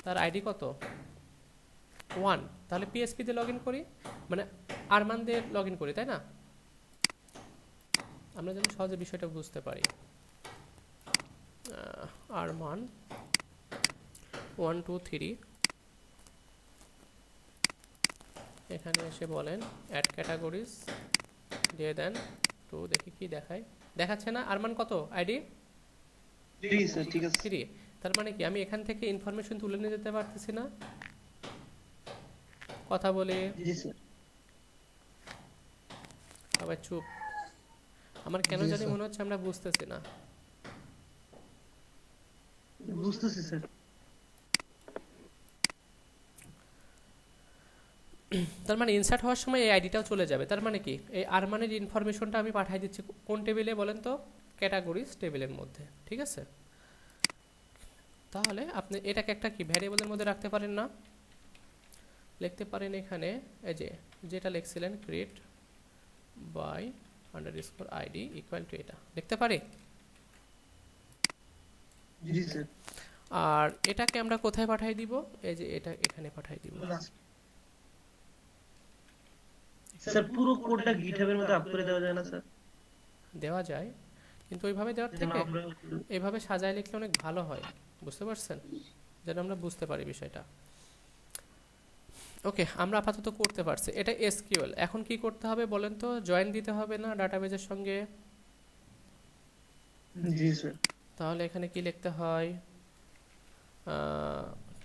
তার আইডি কত? 1। তাহলে পিএসপি তে লগইন করি, মানে আরমান দিয়ে লগইন করি, তাই না? আমরা যেন সহজে বিষয়টা বুঝতে পারি। আরমান 1 2 3 এখানে এসে বলেন অ্যাড ক্যাটাগরিজ দিয়ে দেন। তো দেখি কি দেখায়, দেখাচ্ছে না? আরমান কত আইডি? 3 স্যার, ঠিক আছে। 3। তার মানে কি আমি এখান থেকে ইনফরমেশন তুলে নিয়ে যেতে পারতেছি না? কথা বলে। জি স্যার। আবার চুপ। আমার কেন জানি মনে হচ্ছে আমরা বুঝতেছি না। বুঝতেছি স্যার। তার মানে ইনসার্ট হওয়ার সময় এই আইডিটাও চলে যাবে। তার মানে কি এই আরমানের ইনফরমেশনটা আমি পাঠিয়ে দিচ্ছি কোন টেবিলে বলেন তো? ক্যাটাগরিজ টেবিলের মধ্যে, ঠিক আছে? তাহলে আপনি এটাকে একটা কি ভ্যারিয়েবলের মধ্যে রাখতে পারেন না? লিখতে পারেন এখানে এই যে যেটা লিখছিলেন create by underscore ID equal to, এটা লিখতে পারি? জি স্যার। আর এটাকে আমরা কোথায় পাঠিয়ে দিব? এই যে এটা এখানে পাঠিয়ে দিব। স্যার পুরো কোডটা গিটহাবের মধ্যে আপ করে দেওয়া যায় না স্যার? দেওয়া যায়, কিন্তু ওইভাবে দেওয়ার যেন থেকে আমরা এইভাবে সাজায় লিখলে অনেক ভালো হয়, বুঝতে পারছেন, যেন আমরা বুঝতে পারি বিষয়টা। ওকে, আমরা আপাতত করতে পারছি, এটা এসকিউএল। এখন কি করতে হবে বলেন তো? জয়েন দিতে হবে না ডাটাবেজের সঙ্গে? জি স্যার। তাহলে এখানে কি লিখতে হয়?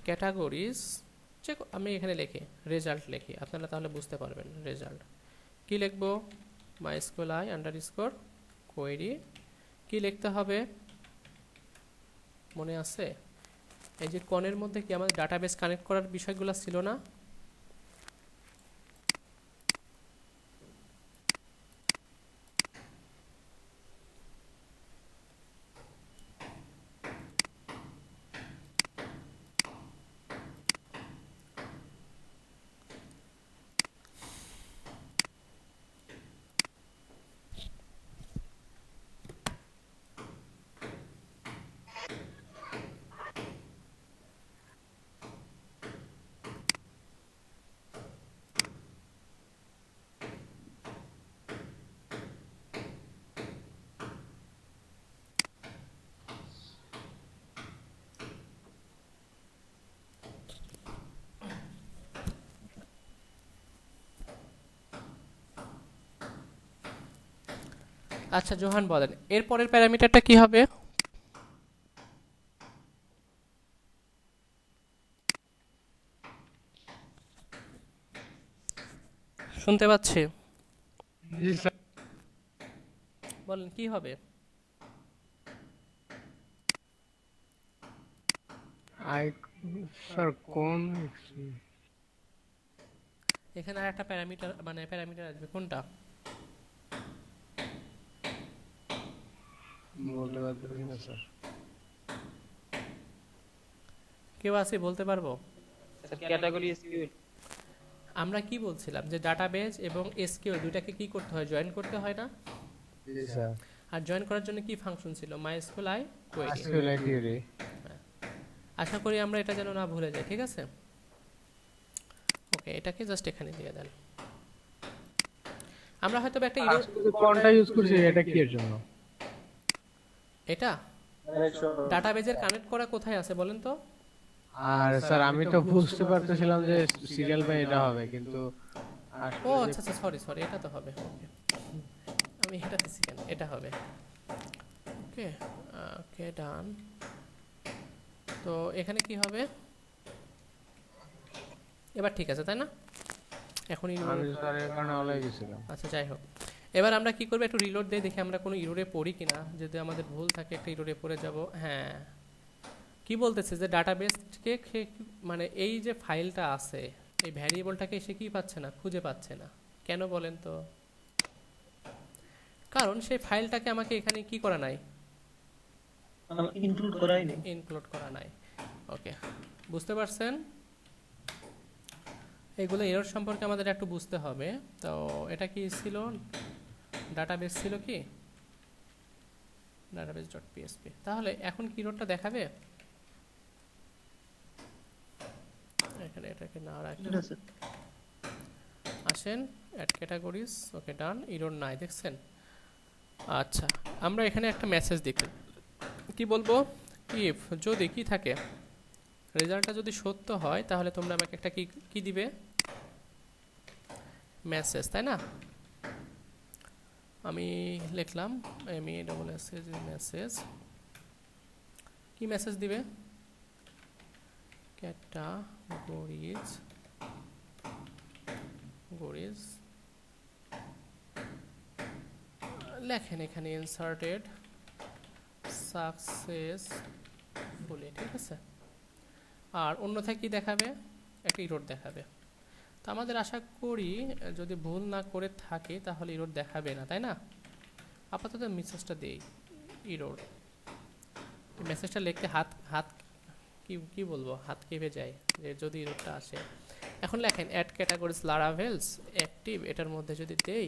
ক্যাটাগরিজ, আমি এখানে লিখি রেজাল্ট লিখি, আপনারা তাহলে বুঝতে পারবেন। রেজাল্ট কি লিখবো? MySQL underscore query. কি লিখতে হবে মনে আছে? এই যে কনের মধ্যে কি আমাদের ডাটাবেস কানেক্ট করার বিষয়গুলো ছিল না? আচ্ছা জোহান বলেন, এর পরের প্যারামিটারটা কি হবে? শুনতে পাচ্ছি, জি স্যার। বলেন কি হবে? আই স্যার কোন এখানে আর একটা প্যারামিটার, মানে প্যারামিটার আসবে, কোনটা বলতে পারতেছি না স্যার। কেউ আছে বলতে পারবো? Sir category SQL. আমরা কি বলছিলাম যে ডাটাবেজ এবং এসকিউএল দুইটাকে কি করতে হয়? জয়েন করতে হয় না? জি স্যার। আর জয়েন করার জন্য কি ফাংশন ছিল? MySQL query. MySQL query. আশা করি আমরা এটা যেন না ভুলে যাই, ঠিক আছে? ওকে, এটাকে জাস্ট এখানে দিয়ে দেন। আমরা হয়তো একটা কোনটা ইউজ করছি, এটা কি এর জন্য? এটা ডাটাবেজের কানেক্ট করা কোথায় আছে বলেন তো? আর স্যার আমি তো বুঝতে পারতেছিলাম যে সিরিয়াল বাই এটা হবে, কিন্তু ও আচ্ছা আচ্ছা, সরি এটা তো হবে। ওকে, আমি এটা দিছি কেন, এটা হবে। ওকে ওকে ডান। তো এখানে কি হবে এবার? ঠিক আছে তাই না? এখন আমি স্যার এর কারণে অলাই গেছিলাম। আচ্ছা যাই হোক, এবার আমরা কি করব, একটু রিলোড দিয়ে দেখি আমরা কোনো ইরোরে পড়ি কিনা। যদি আমাদের ভুল থাকে একটা ইরোরে পড়ে যাব। হ্যাঁ, কি বলতেছে যে ডাটাবেসকে মানে এই যে ফাইলটা আছে এই ভ্যারিয়েবলটাকে সে কি পাচ্ছে না, খুঁজে পাচ্ছে না। কেন বলেন তো? কারণ সেই ফাইলটাকে আমাকে এখানে কি করা নাই, ইনক্লুড করাই নেই। ইনক্লুড করা নাই। ওকে, বুঝতে পারছেন? এগুলো এরর সম্পর্কে আমাদের একটু বুঝতে হবে। তো এটা কি ছিল? ডাটাবেস ছিল কি database.php। তাহলে এখন কি এররটা দেখাবে? এখানে এটাকে না রাখি, আসেন অ্যাড ক্যাটাগরিজ। ওকে ডান, এরর নাই, দেখছেন? আচ্ছা, আমরা এখানে একটা মেসেজ দেখি, কি বলবো? ইফ যদি কি থাকে, রেজাল্টটা যদি সত্য হয় তাহলে তোমরা আমাকে একটা কি দিবে? মেসেজ, তাই না? আমি লিখলাম মেসেজ। কি মেসেজ দিবে? ক্যাটাগরিজ লেখেন এখানে ইনসার্টেড সাকসেসফুলি, ঠিক আছে? আর অন্যথায় কি দেখাবে? একটা ইরর দেখাবে। তো আমাদের আশা করি যদি ভুল না করে থাকে তাহলে ইরর দেখাবে না, তাই না? আপাতত মেসেজটা দেই, ইরর। মেসেজটা লিখতে হাত কি বলবো, হাত কেঁপে যায় যে যদি ইররটা আসে। এখন লেখেন অ্যাড ক্যাটাগরিজ লারাভেলস অ্যাক্টিভ, এটার মধ্যে যদি দেই,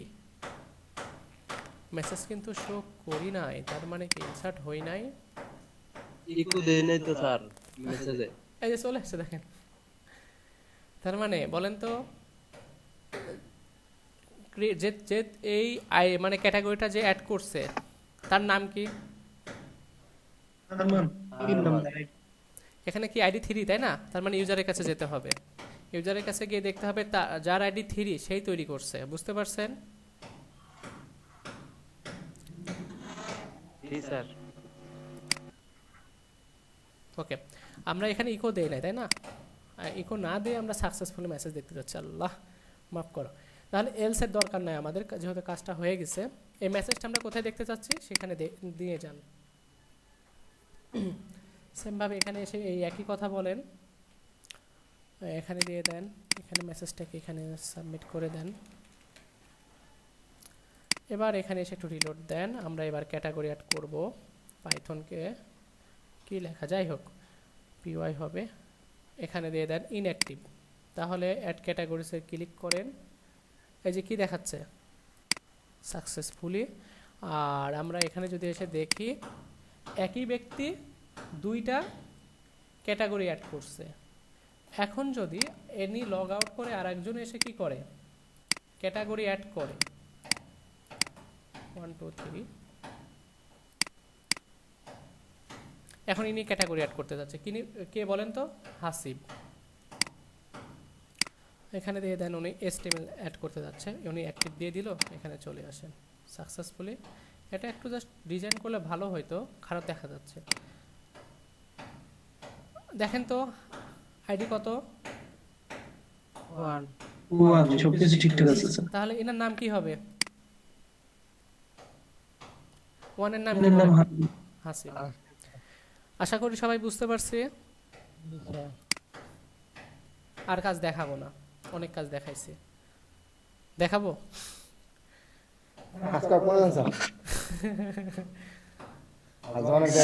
মেসেজ কিন্তু শো করি নাই, তার মানে কি ইনসার্ট হই নাই। ইকো দেই নাই তো স্যার মেসেজে, এই যে চলে আসছে দেখেন। তার মানে বলেন তো যে যে এই আই মানে ক্যাটাগরিটা যে অ্যাড করছে তার নাম কি? এখানে কি আইডি 3 তাই না? তার মানে ইউজারের কাছে যেতে হবে, ইউজারের কাছে গিয়ে দেখতে হবে যার আইডি 3 সেই তৈরি করছে। বুঝতে পারছেন? জি স্যার। ওকে, আমরা এখানে ইকো দেই নাই তাই না? ইকো না দিয়ে আমরা সাকসেসফুলি মেসেজ দেখতে যাচ্ছি। আল্লাহ মাফ করো। তাহলে এলস এর দরকার নাই আমাদের, যেহেতু কাজটা হয়ে গেছে। এই মেসেজটা আমরা কোথায় দেখতে চাচ্ছি সেখানে দিয়ে যান। সেমভাবে এখানে এসে এই একই কথা বলেন, এখানে দিয়ে দেন, এখানে মেসেজটাকে এখানে সাবমিট করে দেন। এবার এখানে এসে একটু রিলোড দেন। আমরা এবার ক্যাটাগরি অ্যাড করব। পাইথনকে কি লেখা যাই হোক পিওয়াই হবে, এখানে দিয়ে দেন ইনঅ্যাক্টিভ। তাহলে অ্যাড ক্যাটাগরিসে ক্লিক করেন, এই যে কি দেখাচ্ছে সাকসেসফুলি। আর আমরা এখানে যদি এসে দেখি একই ব্যক্তি দুইটা ক্যাটাগরি অ্যাড করছে। এখন যদি এনি লগ আউট করে আর একজন এসে কি করে ক্যাটাগরি অ্যাড করে 1 2 3, এখন ইনি ক্যাটাগরি অ্যাড করতে যাচ্ছে। কে বলেন তো? হাসিব। এখানে দিয়ে দেন উনি HTML অ্যাড করতে যাচ্ছে, উনি অ্যাক্টিভ দিয়ে দিল, এখানে চলে আসেন সাকসেসফুলি। এটা একটু জাস্ট ডিজাইন করলে ভালো হয়তো, খারাপ দেখা যাচ্ছে। দেখেন তো আইডি কত? 1 সবকিছু ঠিকঠাক আছে স্যার। তাহলে এনার নাম কি হবে? 1 এর নাম হাসিব। আশা করি সবাই বুঝতে পারছি। আর কাজ দেখাবো না, অনেক কাজ দেখাইছি। দেখাবো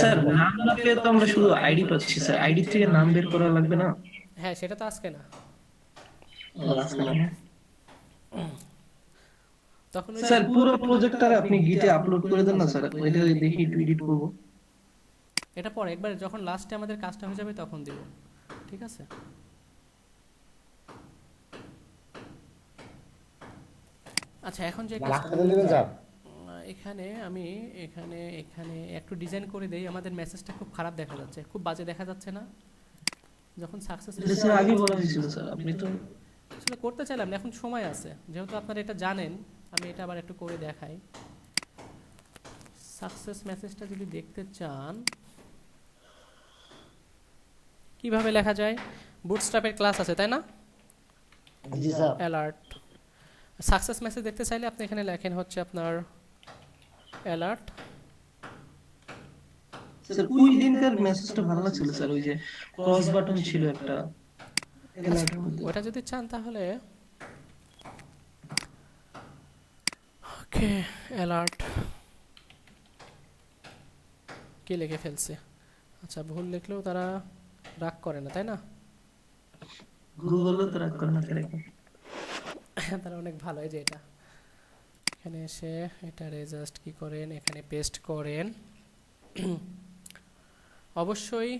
স্যার নাম লিখলে তো আমরা শুধু আইডি পাচ্ছি স্যার, আইডি থেকে নাম বের করা লাগবে না? হ্যাঁ, সেটা তো আজকে না। তখন স্যার পুরো প্রজেক্টটা আপনি গিটে আপলোড করে দেন না স্যার, এটা দেখি একটু এডিট করব। এটা পরে একবার যখন লাস্টে আমাদের কাজটা হয়ে যাবে তখন দেব, ঠিক আছে? আচ্ছা, এখন যে এখানে আমি এখানে একটু ডিজাইন করে দেই। আমাদের মেসেজটা খুব খারাপ দেখা যাচ্ছে, খুব বাজে দেখা যাচ্ছে না? যখন সাকসেস স্যার আগে বলা হয়েছিল স্যার, আপনি তো আসলে করতে চাইলাম না, এখন সময় আছে যেহেতু আপনারা এটা জানেন। আমি এটা আবার একটু করে দেখাই। সাকসেস মেসেজটা যদি দেখতে চান কিভাবে লেখা যায়, বুটস্ট্র্যাপের ক্লাস আছে তাই না? জি স্যার। অ্যালার্ট সাকসেস মেসেজ দেখতে চাইলে আপনি এখানে লেখেন হচ্ছে আপনার অ্যালার্ট। স্যার ওই দিনকার মেসেজটা ভালো লাগছিল স্যার, ওই যে ক্রস বাটন ছিল একটা অ্যালার্টের মধ্যে। ওটা যদি চান তাহলে ওকে অ্যালার্ট কি লিখে ফেলছে। আচ্ছা, ভুল লিখলেও তারা রাগ করে না তাই না? গুগলও তো রাগ করে না স্যার, তারা অনেক ভালো। এই যে এটা এখানে এসে এটারে জাস্ট কি করেন, এখানে পেস্ট করেন। অবশ্যই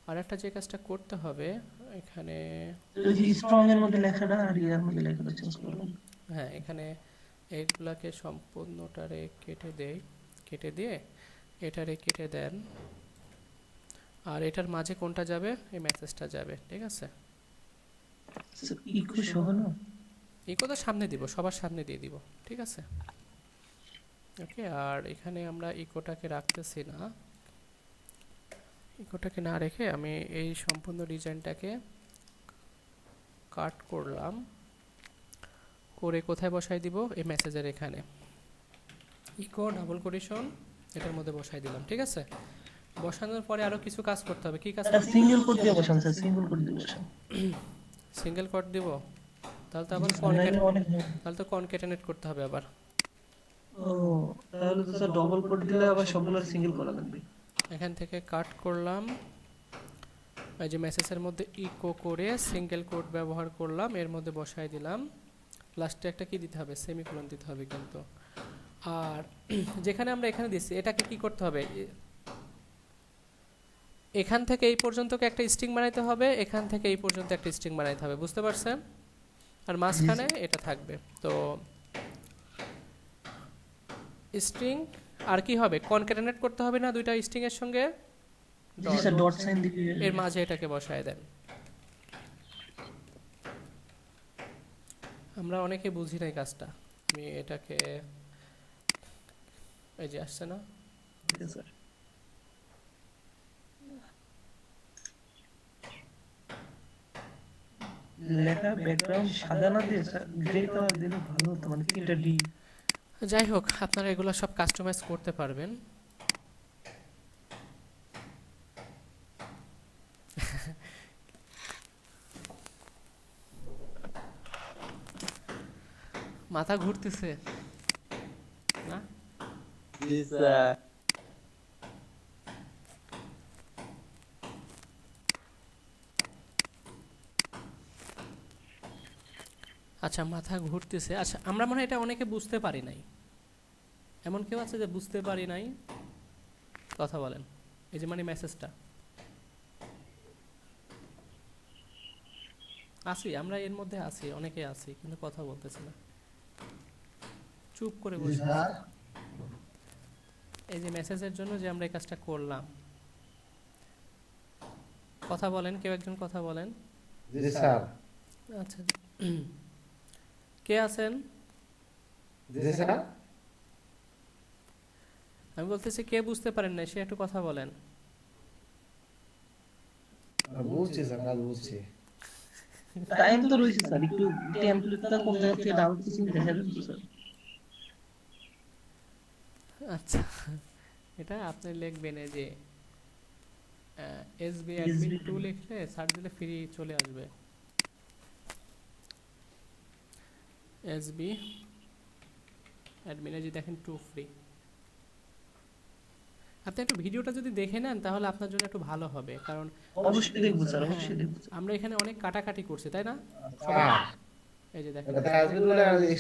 আর একটা যে কাজটা করতে হবে এখানে স্ট্রং এর মধ্যে লেখাটা আর ইয়ার মধ্যে লেখাটা চেঞ্জ করলাম। হ্যাঁ, এখানে এইগুলাকে সম্পূর্ণটারে কেটে দিয়ে এটারে কেটে দেন। আর এটার মাঝে কোনটা যাবে? এই মেসেজটা যাবে, ঠিক আছে? ইকো সহ না? ইকো তো সামনে দিব, সবার সামনে দিয়ে দিব, ঠিক আছে? ওকে, আর এখানে আমরা ইকোটাকে রাখতেছি না। ইকোটাকে না রেখে আমি এই সম্পূর্ণ ডিজাইনটাকে কাট করলাম, করে কোথায় বসাই দিব? এই মেসেজের এখানে ইকো ডাবল কোটেশন এটার মধ্যে বসাই দিলাম, ঠিক আছে? বসানোর পরে আরো কিছু কাজ করতে হবে। কি কাজ? সিঙ্গেল কোড দিয়ে বসান স্যার, সিঙ্গেল কোড দিয়ে বসান। সিঙ্গেল কোড দিব? তাহলে তো আবার তাহলে তো কনক্যাটেনেট করতে হবে আবার। ও তাহলে তো স্যার ডবল কোড দিলে আবার সবগুলো সিঙ্গেল করা লাগবে। এখান থেকে কাট করলাম, এই যে মেসেজের মধ্যে ইকো করে সিঙ্গেল কোড ব্যবহার করলাম, এর মধ্যে বসাই দিলাম। লাস্টে একটা কি দিতে হবে? সেমিকোলন দিতে হবে কিন্তু। আর যেখানে আমরা এখানে দিচ্ছি এটাকে কি করতে হবে? এখান থেকে এই পর্যন্তকে একটা স্ট্রিং বানাইতে হবে, এখান থেকে এই পর্যন্ত একটা স্ট্রিং বানাইতে হবে। বুঝতে পারছেন? আর মাঝখানে এটা থাকবে। তো স্ট্রিং আর কি হবে, কনক্যাটেনেট করতে হবে না দুইটা স্ট্রিং এর সঙ্গে, জি স্যার ডট সাইন দিবি এর মাঝে এটাকে বসায় দেন। আমরা অনেকে বুঝি না এই কাজটা। আমি এটাকে এই যে আসছে না, স্যার লেখা ব্যাকগ্রাউন্ড সাদা না দিয়ে স্যার গ্রে কালার দিলে ভালো হতো, মানে তিনটা ডি। যাই হোক আপনারা এগুলো সব কাস্টমাইজ করতে পারবেন। মাথা ঘুরতেছে না? জি স্যার। আচ্ছা মাথা ঘুরতেছে। আচ্ছা আমরা মনে হয় এটা অনেকে বুঝতে পারি নাই। এমন কেউ আছে যে বুঝতে পারি নাই? কথা বলেন। এই যে মানে মেসেজটা আছি, আমরা এর মধ্যে আছি, অনেকে আছি কিন্তু কথা বলতেছি না, চুপ করে বসে আছি। এই যে মেসেজের জন্য যে আমরা এই কাজটা করলাম, কথা বলেন, কেউ একজন কথা বলেন। জি স্যার। আচ্ছা কে আছেন? জি স্যার। আমি বলতেছি কে বুঝতে পারেন না সে একটু কথা বলেন। বুঝছি স্যার, কাজ বুঝছি। টাইম তো রয়েছে স্যার, একটু টেমপ্লেটটা কোন জায়গা থেকে ডাউনলোড করছি দেখা যাবে তো স্যার। আচ্ছা এটা আপনি লিখবেন এই যে এসবি অ্যাডমিন 2 লিখলে সার্চ দিলে ফ্রি চলে আসবে। এসবি অ্যাডমিনে যে দেখেন 2 ফ্রি। আপনি একটু ভিডিওটা যদি দেখে নেন তাহলে আপনার জন্য একটু ভালো হবে, কারণ অবশ্যই দেখবো স্যার, অবশ্যই দেখবো। আমরা এখানে অনেক কাটাকাটি করছি তাই না? হ্যাঁ এই যে দেখেন এটা আজকে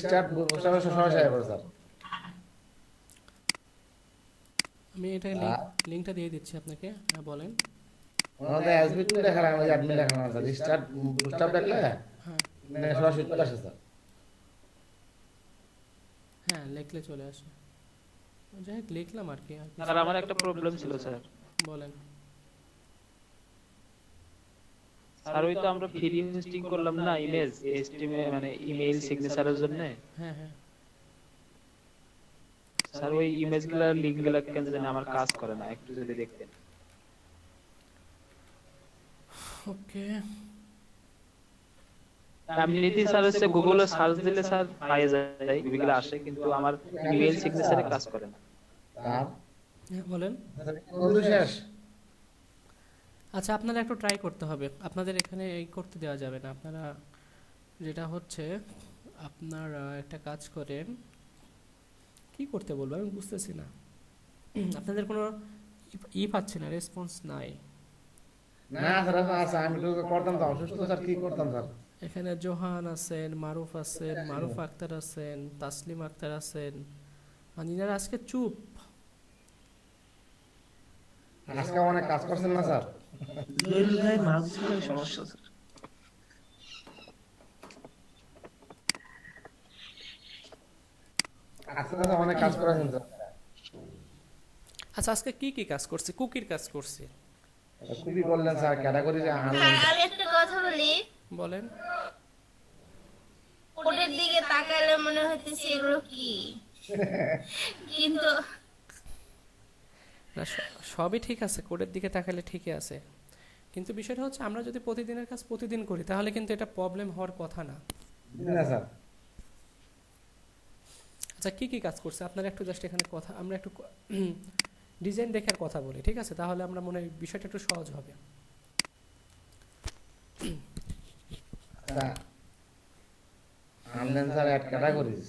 স্টার্ট বসাবে সমস্যা হবে স্যার। আমি এটা লিংকটা দিয়ে দিচ্ছি আপনাকে। হ্যাঁ বলেন। আমাদের এসবি টু লেখা লাগে, অ্যাডমিন লেখা না স্যার, স্টার্ট বুস্টার দেখলে হ্যাঁ মানে সরাসরি চলে আসে স্যার। হ্যাঁ লিখলে চলে আসে। যাই হোক লিখলাম আর কি। স্যার আমার একটা প্রবলেম ছিল স্যার। বলেন। স্যার ওই তো আমরা ফ্রি হোস্টিং করলাম না ইমেজ এসটিএমএল মানে ইমেইল সিগনেচারের জন্য। হ্যাঁ হ্যাঁ স্যার ওই ইমেজগুলোর লিংকগুলো কেন জানি আমার কাজ করে না, একটু যদি দেখতেন। ওকে আমি নীতি স্যার হচ্ছে গুগলে সার্চ দিলে স্যার পাওয়া যায়, এগুলো আসে, কিন্তু আমার ইমেইল সিগনেচারে কাজ করে না। আর হ্যাঁ বলেন। বন্ধু শেষ। আচ্ছা আপনারা একটু ট্রাই করতে হবে, আপনাদের এখানে এই করতে দেওয়া যাবে না। আপনারা যেটা হচ্ছে আপনারা একটা কাজ করেন, কি করতে বলবো আমি বুঝতেছি না। আপনাদের কোনো পাচ্ছি না, রেসপন্স নাই। না স্যার আচ্ছা আমি তো করতাম, তো অসুস্থ স্যার, কি করতাম স্যার। এখানে জোহান আছেন, মারুফ আছেন, মারুফ আক্তার আছেন, তাসলিম আক্তার আছেন, মানে এনারা আজকে চুপ। আজকে অনেক কাজ করছেন না স্যার। জহিরুল ভাই মাঝ ছিল সমস্যা স্যার। আজকে তো অনেক কাজ করেছেন স্যার। আচ্ছা আজকে কি কি কাজ করছি? কুকির কাজ করছি। খুবই করলেন স্যার, ক্যাটাগরি যে আনলেন। আমি একটা কথা বলি, বলেন। কোডের দিকে তাকালে মনে হইতেছে এগুলো কি, কিন্তু না সবই ঠিক আছে, কোডের দিকে তাকালে ঠিকই আছে, কিন্তু বিষয়টা হচ্ছে আমরা যদি প্রতিদিনের কাজ প্রতিদিন করি তাহলে কিন্তু এটা প্রবলেম হওয়ার কথা না। না স্যার। আচ্ছা কি কি কাজ করছে আপনারা একটু জাস্ট এখানে কথা, আমরা একটু ডিজাইন দেখার কথা বলি, ঠিক আছে? তাহলে আমরা মনে হয় বিষয়টা একটু সহজ হবে। আনলেন sir add categories,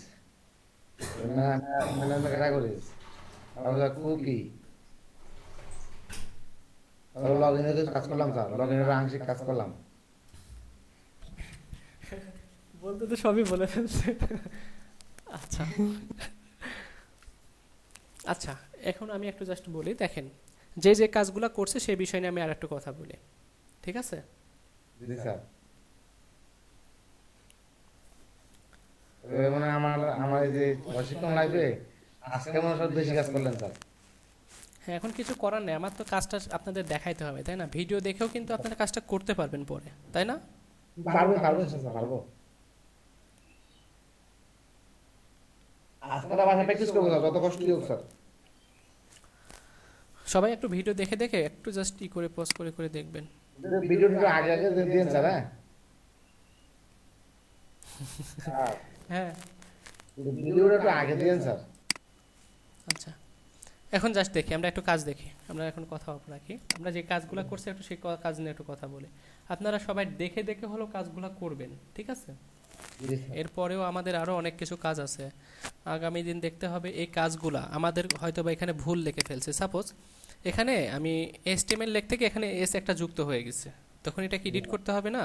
management categories, তারপর কুকি, তারপর লগইনের কাজ করলাম স্যার, লগইনের আংশিক কাজ করলাম। বলতে তো সবই বলে ফেলছে। আচ্ছা আচ্ছা এখন আমি একটু জাস্ট বলি, দেখেন যে যে কাজগুলো করছে সেই বিষয় নিয়ে আমি আর একটু কথা বলি, ঠিক আছে? জি স্যার। মানে আমার আমার এই যে প্রশিক্ষণ লাগবে আজকে মনে হয় সব বেশি কাজ করলেন স্যার। হ্যাঁ, এখন কিছু করার নেই, আমার তো কাজটা আপনাদের দেখাইতে হবে, তাই না? ভিডিও দেখেও কিন্তু আপনারা কাজটা করতে পারবেন পরে, তাই না? পারবো পারবো স্যার, পারবো। আজকে তো বাসায় প্র্যাকটিস করবো স্যার, যত কষ্টই হোক স্যার। সবাই একটু ভিডিও দেখে দেখে একটু জাস্ট করে পজ করে করে দেখবেন। ভিডিওটা আগে আগে দিন স্যার। হ্যাঁ হ্যাঁ, ভিডিওটা একটু আগে দিন স্যার। আচ্ছা, এখন জাস্ট দেখি, আমরা একটু কাজ দেখি, আমরা এখন কথা রাখি, আমরা যে কাজগুলো করছি একটু সেই কাজ নিয়ে একটু কথা বলি। আপনারা সবাই দেখে দেখে হলো কাজগুলো করবেন, ঠিক আছে? এরপরেও আমাদের আরও অনেক কিছু কাজ আছে, আগামী দিন দেখতে হবে। এই কাজগুলা আমাদের হয়তো বা এখানে ভুল লিখে ফেলছে, সাপোজ এখানে আমি HTML লিখতে গিয়ে এখানে এস একটা যুক্ত হয়ে গেছে, তখন এটা কি এডিট করতে হবে না?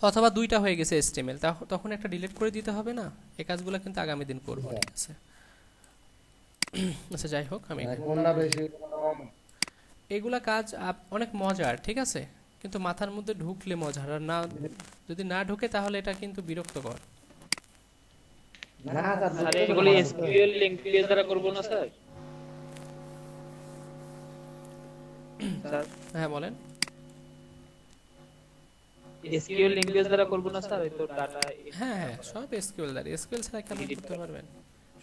অথবা দুইটা হয়ে গেছে HTML, তখন একটা ডিলিট করে দিতে হবে না? এই কাজগুলো কিন্তু আগামী দিন করবো, ঠিক আছে? আচ্ছা, যাই হোক, আমি এগুলা কাজ অনেক মজার, ঠিক আছে, কিন্তু মাথার মধ্যে ঢুকলে মজার, আর না যদি না ঢুকে তাহলে এটা কিন্তু বিরক্তকর। না স্যার এগুলো এসকিউএল ল্যাঙ্গুয়েজ দ্বারা করব না স্যার? স্যার হ্যাঁ বলেন। এসকিউএল ল্যাঙ্গুয়েজ দ্বারা করব না স্যার? এই তো ডাটা। হ্যাঁ হ্যাঁ, সব এসকিউএল দ্বারা, এসকিউএল ছাড়া কেন করতে পারবেন?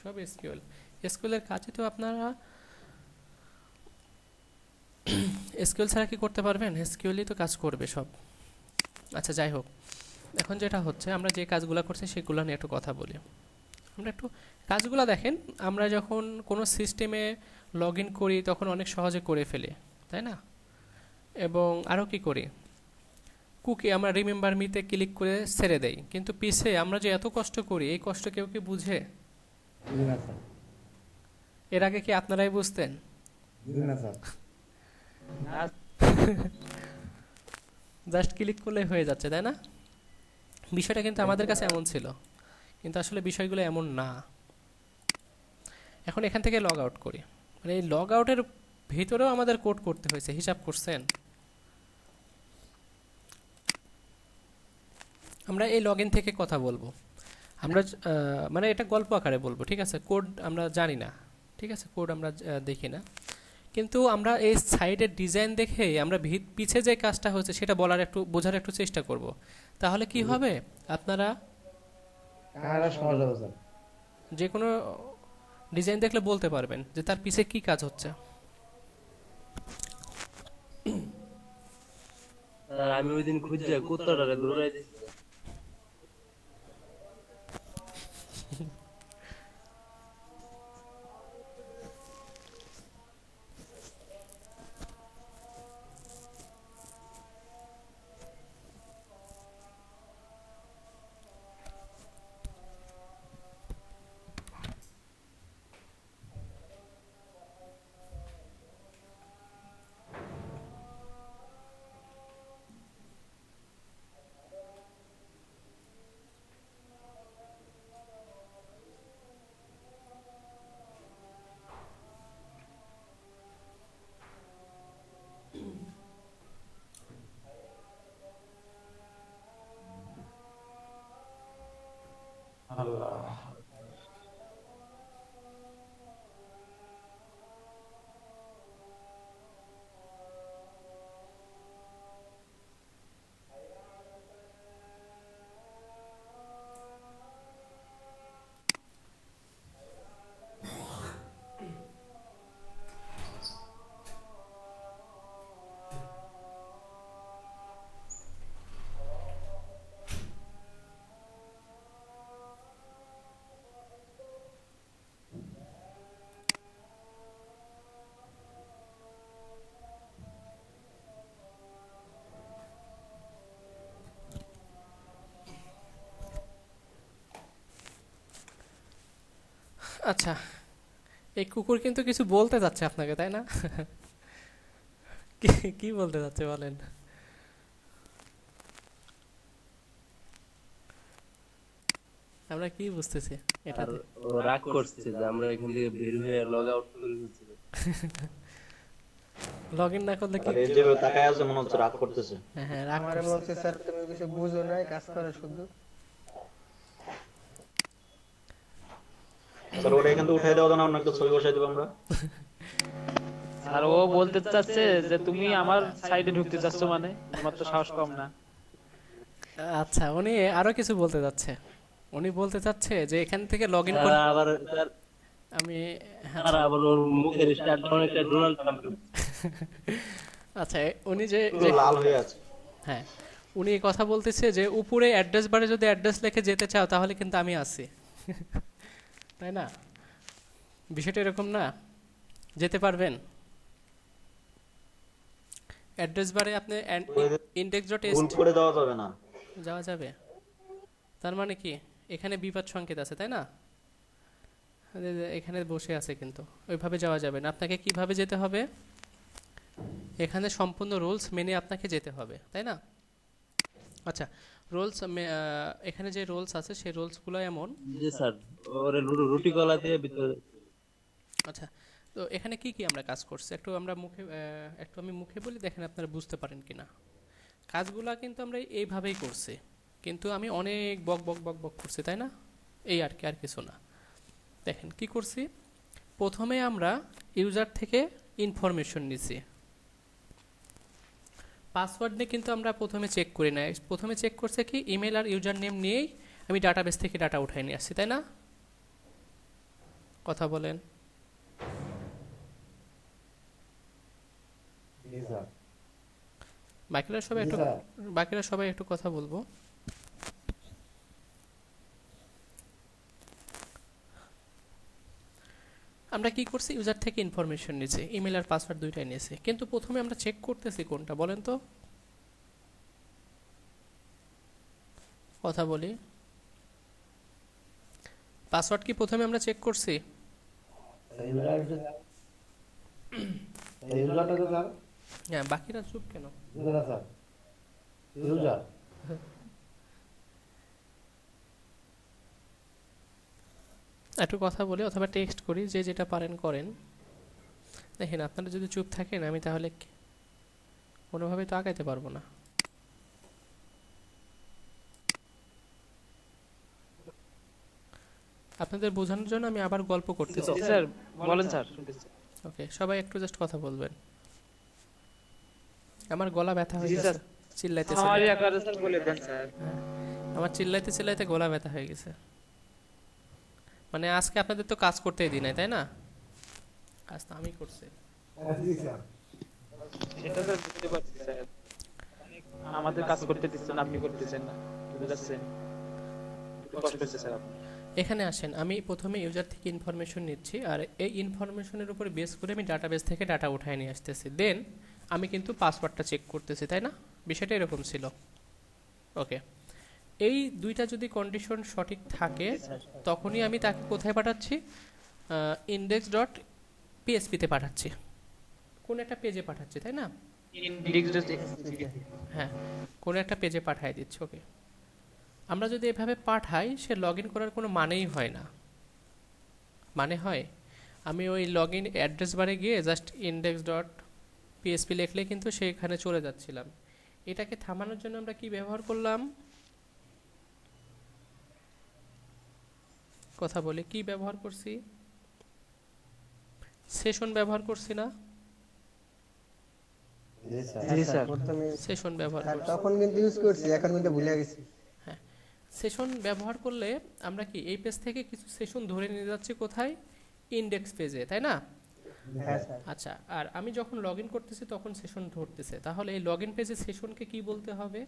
সব এসকিউএল, এসকিউএল এর কাজে তো আপনারা এসকিউএল ছাড়া কি করতে পারবেন? এসকিউএলই তো কাজ করবে সব। আচ্ছা, যাই হোক, এখন যেটা হচ্ছে আমরা যে কাজগুলো করছি সেগুলো নিয়ে একটু কথা বলি। আমরা একটু কাজগুলো দেখেন, আমরা যখন কোনো সিস্টেমে লগ ইন করি তখন অনেক সহজে করে ফেলি, তাই না? এবং আরও কি করি, কুকি আমরা রিমেম্বার মিতে ক্লিক করে ছেড়ে দেই, কিন্তু পিছে আমরা যে এত কষ্ট করি এই কষ্ট কেউ কি বুঝে? এর আগে কি আপনারাই বুঝতেন? জাস্ট ক্লিক করলে হয়ে যাচ্ছে, তাই না? বিষয়টা কিন্তু আমাদের কাছে এমন ছিল, কিন্তু আসলে বিষয়গুলো এমন না। এখন এখান থেকে লগ আউট করি, মানে এই লগ আউটের ভিতরেও আমাদের কোড করতে হয়েছে, হিসাব করছেন? আমরা এই লগ ইন থেকে কথা বলবো, আমরা মানে এটা গল্প আকারে বলবো, ঠিক আছে? কোড আমরা জানি না, ঠিক আছে, কোড আমরা দেখি না, কিন্তু আমরা এই সাইডের ডিজাইন দেখে আমরা পিছে যে কাজটা হচ্ছে সেটা বোঝার একটু চেষ্টা করব, তাহলে কি হবে, আপনারা যে কোনো ডিজাইন দেখলে বলতে পারবেন যে তার পিছে কি কাজ হচ্ছে। আমি ওই দিন খুঁজে কুত্তাটারে দৌড়াই দিছি। আচ্ছা, এই কুকুর কিন্তু কিছু বলতে যাচ্ছে আপনাকে, তাই না? কি বলতে যাচ্ছে বলেন? আমরা কি বুঝতেছি এটা? ও রাগ করছে যে আমরা এখান থেকে বের হয়ে লগ আউট করে ফেলছি। লগ ইন না করলে কি এই যে তাকায় আছে মনে হচ্ছে রাগ করতেছে। হ্যাঁ, রাগ আমারে বলছে স্যার তুমি কিছু বুঝো না, কাজ করো শুধু। স্যার ওটা এখান থেকে উঠাই দেওয়া না, অন্য একটা ছবি বসাই দেবো আমরা। আর ও বলতে চাচ্ছে যে তুমি আমার সাইডে ঢুকতে চাচ্ছ, মানে তোমার তো সাহস কম না। আচ্ছা, উনি আরো কিছু বলতে যাচ্ছে। উনি বলতে চাচ্ছে যে এখান থেকে লগ ইন স্যার করে আবার স্যার আমি স্যার আবার ওর মুখের স্টাইলটা অনেকটা ডোনাল্ড ট্রাম্পের। আচ্ছা, উনি যে পুরো লাল হয়ে আছে। হ্যাঁ, উনি এই কথা বলতেছে যে উপরে অ্যাড্রেস বারে যদি অ্যাড্রেস লিখে যেতে চাও তাহলে কিন্তু আমি আছি। তাই না? বিষয়টা এরকম না? যেতে পারবেন অ্যাড্রেস বারে আপনি index.html ভুল করে দেওয়া যাবে না। যাওয়া যাবে। তার মানে কি এখানে বিপদ সংকেত আছে, তাই না? এখানে বসে আছে, কিন্তু ওইভাবে যাওয়া যাবে না। আপনাকে কিভাবে যেতে হবে? এখানে সম্পূর্ণ রুলস মেনে আপনাকে যেতে হবে, তাই না? আচ্ছা, রুলস এখানে যে রুলস আছে সেই রুলসগুলো এমন। জি স্যার, ওরে রুটি কলা দিয়ে ভিতরে। আচ্ছা, তো এখানে কি কি আমরা কাজ করছি একটু আমরা একটু আমি মুখে বলি, দেখেন আপনারা বুঝতে পারেন কিনা। কাজগুলা কিন্তু আমরা এইভাবেই করছি, কিন্তু আমি অনেক বক বক বক বক করছি, তাই না? এই আর কি, আর কিছু না। দেখেন কি করছি। প্রথমে আমরা ইউজার থেকে ইনফরমেশন নিছি। পাসওয়ার্ড নিয়ে কিন্তু আমরা প্রথমে চেক করি না। প্রথমে চেক করছে কি ইমেল আর ইউজার নেম নিয়েই আমি ডাটাবেস থেকে ডাটা উঠাই নিয়ে আসছি, তাই না? কথা বলেন। বাকিরা সবাই একটু কথা বলবো। আমরা কি করছি? ইউজার থেকে ইনফরমেশন নিয়েছি, ইমেল আর পাসওয়ার্ড দুইটাই নিয়েছি, কিন্তু প্রথমে আমরা চেক করতেছি কোনটা বলেন তো? কথা বলি। পাসওয়ার্ড কি প্রথমে আমরা চেক করছি? হ্যাঁ, বাকিরা চুপ কেন? একটু কথা বলি অথবা টেক্সট করি, যে যেটা পারেন করেন। দেখেন আপনারা যদি চুপ থাকেন আমি তাহলে কোনোভাবে তো আগাইতে পারবো না। আপনাদের বোঝানোর জন্য আমি আবার গল্প করতেছি। স্যার বলেন স্যার। ওকে, সবাই একটু জাস্ট কথা বলবেন। আমার গলা ব্যথা হয়ে গেছে চিল্লাইতে আমার চিল্লাইতে চিল্লাইতে গলা ব্যথা হয়ে গেছে। মানে আজকে আপনাদের তো কাজ করতেই দিই নাই, তাই না? কাজ তো আমি করছি। সেটা তো বুঝতে পারছি স্যার, আমাদের কাজ করতে দিচ্ছেন, আপনি করতেছেন না, বুঝতে পারছেন? কষ্ট হচ্ছে স্যার। এখানে আসেন, আমি প্রথমে ইউজার থেকে ইনফরমেশন নিচ্ছি, আর এই ইনফরমেশনের উপরে বেস করে আমি ডাটাবেস থেকে ডাটা উঠায় নিয়ে আসতেছি। দেন আমি কিন্তু পাসওয়ার্ডটা চেক করতেছি, তাই না? বিষয়টা এরকম ছিল। ওকে, এই দুইটা যদি কন্ডিশন সঠিক থাকে তখনই আমি তাকে কোথায় পাঠাচ্ছি? index.php-তে পাঠাচ্ছি, কোন একটা পেজে পাঠাচ্ছি, তাই না? হ্যাঁ, কোন একটা পেজে পাঠিয়ে দিচ্ছি। ওকে, আমরা যদি এভাবে পাঠাই সে লগ ইন করার কোনো মানেই হয় না। মানে হয় আমি ওই লগ ইন অ্যাড্রেস বারে গিয়ে জাস্ট index.php লিখলে কিন্তু সেখানে চলে যাচ্ছিলাম। এটাকে থামানোর জন্য আমরা কি ব্যবহার করলাম? কথা বলি, কি ব্যবহার করছি? সেশন ব্যবহার করছি না? জি স্যার, সেশন ব্যবহার করছি। তখন কিন্তু ইউজ করছি, এখন কিন্তু ভুলে গেছি। হ্যাঁ, সেশন ব্যবহার করলে আমরা কি এই পেজ থেকে কিছু সেশন ধরে নিয়ে যাচ্ছি কোথায়? ইনডেক্স পেজে, তাই না? আচ্ছা, আর আমি যখন লগ ইন করতেছি তখন সেশন ধরতেছে, তাহলে এই লগ ইন পেজে সেশনকে কি বলতে হবে?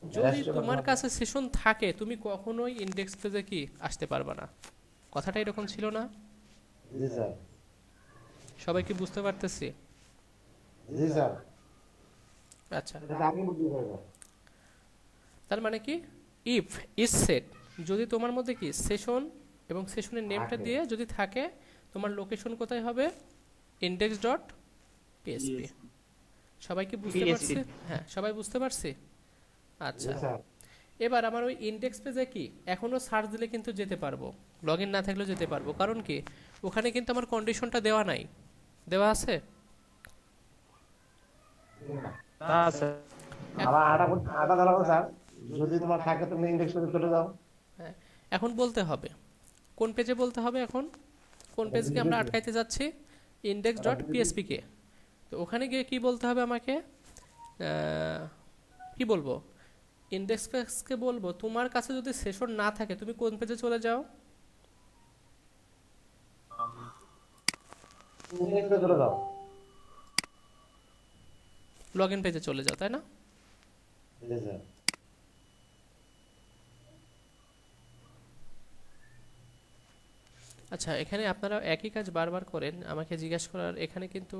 যদি তোমার কাছে সেশন থাকে তুমি কখনোই ইনডেক্স পেজে কি আসতে পারবে না। কথাটা এরকম ছিল না? জি স্যার। সবাই কি বুঝতে পারতেছি? জি স্যার। আচ্ছা, তার মানে কি ইফ ইজ সেট, যদি তোমার মধ্যে কি সেশন এবং সেশনের নেমটা দিয়ে যদি থাকে, তোমার লোকেশন কোথায় হবে? index.php। সবাই কি বুঝতে পারছে? হ্যাঁ, সবাই বুঝতে পারছে। আচ্ছা, এবার আমার ওই ইনডেক্স পেজে কি এখনো সার্চ দিলে কিন্তু যেতে পারবো, লগ ইন না থাকলেও যেতে পারবো। কারণ কি ওখানে কিন্তু আমার কন্ডিশনটা দেওয়া নাই, দেওয়া আছে? যদি তোমার থাকে তুমি ইনডেক্স পেজে চলে যাও। হ্যাঁ, এখন বলতে হবে কোন পেজে বলতে হবে এখন? কোন পেজকে আমরা আটকাইতে যাচ্ছি? index.php কে। তো ওখানে গিয়ে কি বলতে হবে আমাকে? কি বলবো? ইন্ডেক্স পেজকে বলবো তোমার কাছে যদি সেশন না থাকে তুমি কোন পেজে চলে যাও? লগইন পেজে চলে যাও, তাই না? আচ্ছা, এখানে আপনারা একই কাজ বারবার করেন, আমাকে জিজ্ঞাসা করার। এখানে কিন্তু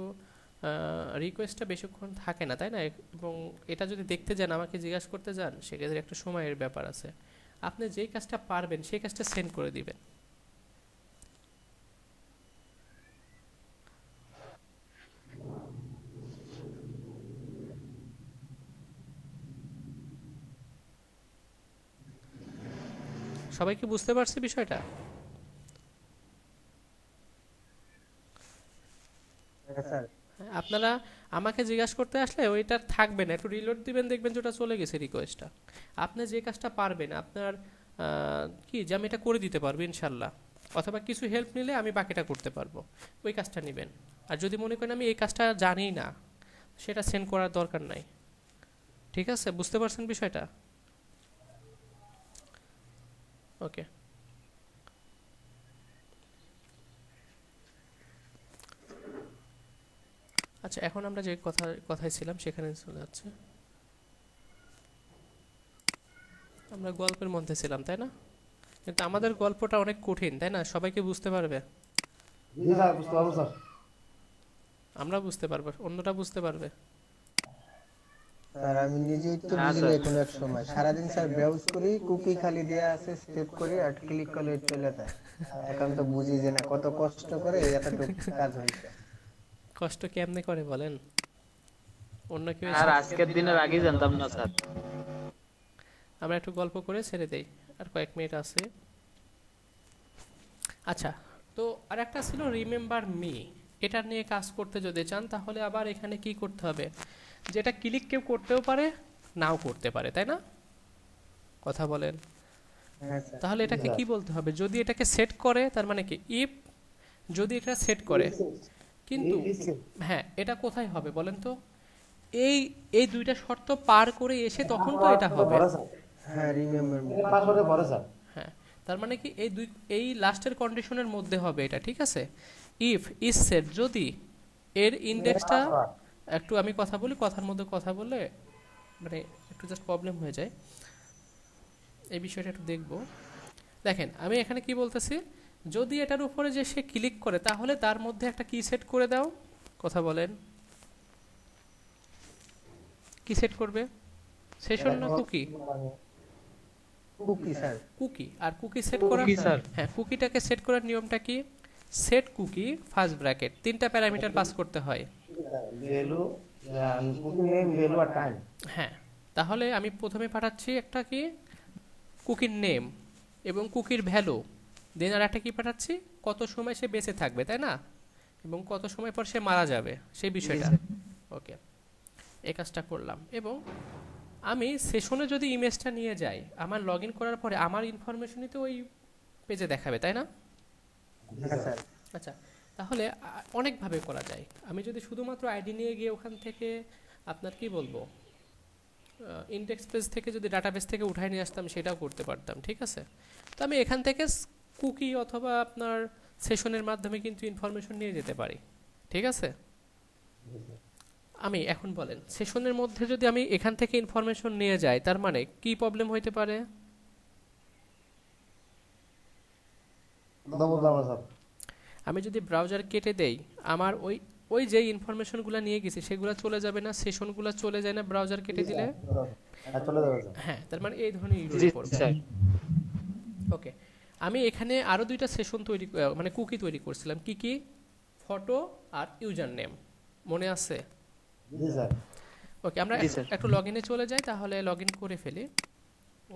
রিকোয়েস্টটা বেশিক্ষণ থাকে না, তাই না? এবং এটা যদি দেখতে যান, আমাকে জিজ্ঞাসা করতে যান, সেক্ষেত্রে একটা সময়ের ব্যাপার আছে। আপনি যেই কাজটা পারবেন সেই কাজটা সেন্ড করে দিবেন। সবাই কি বুঝতে পারছে বিষয়টা? আপনারা আমাকে জিজ্ঞাসা করতে আসলে ওইটা থাকবে না, একটু রিলোড দিবেন, দেখবেন যে ওটা চলে গেছে রিকোয়েস্টটা। আপনি যে কাজটা পারবেন, আপনার কি যে আমি এটা করে দিতে পারবো ইনশাল্লাহ, অথবা কিছু হেল্প নিলে আমি বাকিটা করতে পারবো, ওই কাজটা নেবেন। আর যদি মনে করেন আমি এই কাজটা জানি না, সেটা সেন্ড করার দরকার নাই। ঠিক আছে, বুঝতে পারছেন বিষয়টা? ওকে। আচ্ছা, এখন আমরা যে কথায় ছিলাম সেখানে চলে যাচ্ছে। আমরা গল্পের মধ্যে ছিলাম, তাই না? কিন্তু আমাদের গল্পটা অনেক কঠিন, তাই না? সবাইকে বুঝতে পারবে? আমরা বুঝতে পারবো, অন্যটা বুঝতে পারবে? স্যার আমি নিজেই তো বুঝি না কোনো এক সময়, সারাদিন স্যার ব্রাউজ করি, কুকি খালি দেয়া আছে, স্টেপ করি আর ক্লিক করলে চলে যায়। এখন তো বুঝি যে না কত কষ্ট করে এতটুকু কাজ হয়েছে। কষ্ট কেমনে করে বলেন? অন্য কেউ আর আজকের দিনের আগে জানতাম না স্যার। আমরা একটু গল্প করে ছেড়ে দেই, আর কয়েক মিনিট আছে। আচ্ছা, তো আর একটা ছিল রিমেম্বার মি। এটা নিয়ে কাজ করতে যদি চান তাহলে আবার এখানে কি করতে হবে? যেটা ক্লিক কেউ করতেও পারে, নাও করতে পারে, তাই না? কথা বলেন। তাহলে এটাকে কি বলতে হবে? যদি এটাকে সেট করে, তার মানে কি ইফ, যদি এটা সেট করে, কিন্তু হ্যাঁ, এটা কোথায় হবে বলেন তো? এই দুইটা শর্ত পার করে এসে তখন তো এটা হবে। হ্যাঁ, রিমেম্বার মি। হ্যাঁ, তার মানে কি এই লাস্টের কন্ডিশনের মধ্যে হবে এটা, ঠিক আছে? ইফ ইজ সেট, যদি এর ইনডেক্সটা, একটু আমি কথা বলি, কথার মধ্যে কথা বললে মানে একটু জাস্ট প্রবলেম হয়ে যায়, এই বিষয়টা একটু দেখবো। দেখেন আমি এখানে কি বলতেছি, যদি এটার উপরে যে সে ক্লিক করে তাহলে তার মধ্যে একটা কি সেট করে দাও। কথা বলেন, কি সেট করবে? সেশন না কুকি? Cookie sir. কুকি। আর কুকি সেট করার, হ্যাঁ, কুকিটাকে সেট করার নিয়মটা কি? সেট কুকি ফার্স্ট ব্র্যাকেট, তিনটা প্যারামিটার পাস করতে হয়। ভ্যালু, কুকি নেম, ভ্যালু আর টাইম। হ্যাঁ, তাহলে আমি প্রথমে পাঠাচ্ছি একটা কি কুকির নেম এবং কুকির ভ্যালু, দেন আর একটা কি পাঠাচ্ছি কত সময় সে বেঁচে থাকবে, তাই না? এবং কত সময় পর সে মারা যাবে সেই বিষয়টা। ওকে, এই কাজটা করলাম। এবং আমি সেশনে যদি ইমেজটা নিয়ে যাই, আমার লগ ইন করার পরে আমার ইনফরমেশনই তো ওই পেজে দেখাবে, তাই না? আচ্ছা, তাহলে অনেকভাবে করা যায়। আমি যদি শুধুমাত্র আইডি নিয়ে গিয়ে ওখান থেকে আপনার কি বলবো ইনডেক্স পেজ থেকে যদি ডাটাবেস থেকে উঠায় নিয়ে আসতাম, সেটাও করতে পারতাম, ঠিক আছে? তো আমি এখান থেকে কুকি অথবা আপনার সেশনের মাধ্যমে কিন্তু ইনফরমেশন নিয়ে যেতে পারি, ঠিক আছে? আমি এখন বলেন, সেশনের মধ্যে যদি আমি এখান থেকে ইনফরমেশন নিয়ে যাই, তার মানে কি প্রবলেম হইতে পারে? আমি যদি ব্রাউজার কেটে দেই, আমার ওই যে ইনফরমেশনগুলো নিয়ে গেছি সেগুলো চলে যাবে না? সেশনগুলো চলে যায় না ব্রাউজার কেটে দিলে? হ্যাঁ, তার মানে এই ধরনের ইউজ করব। ওকে, আমি এখানে আরো দুইটা সেশন তৈরি, মানে কুকি তৈরি করছিলাম। কি কি? ফটো আর ইউজার নেম, মনে আছে? ওকে, আমরা একটু লগইনে চলে যাই, তাহলে লগইন করে ফেলি।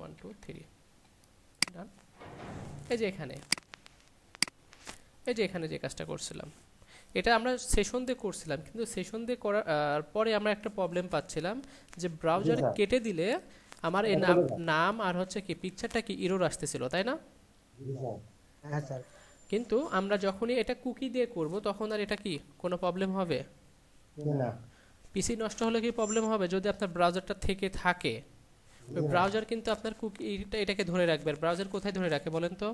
1 2 3 ডান। এই যে এখানে যে কাজটা করছিলাম, এটা আমরা সেশন দিয়ে করছিলাম, কিন্তু সেশন দিয়ে করার পরে আমরা একটা প্রবলেম পাচ্ছিলাম যে ব্রাউজার কেটে দিলে আমার এই নাম আর হচ্ছে কি পিকচারটা কি এরর আসতেছিল, তাই না? হ্যাঁ স্যার। কিন্তু আমরা যখনই এটা কুকি দিয়ে করব তখন আর এটা কি কোনো প্রবলেম হবে? না। পিসি নষ্ট হলে কি প্রবলেম হবে? যদি আপনার ব্রাউজারটা থেকে থাকে, ওই ব্রাউজার কিন্তু আপনার কুকি এটাকে ধরে রাখবে। আর ব্রাউজার কোথায় ধরে রাখে বলেন তো?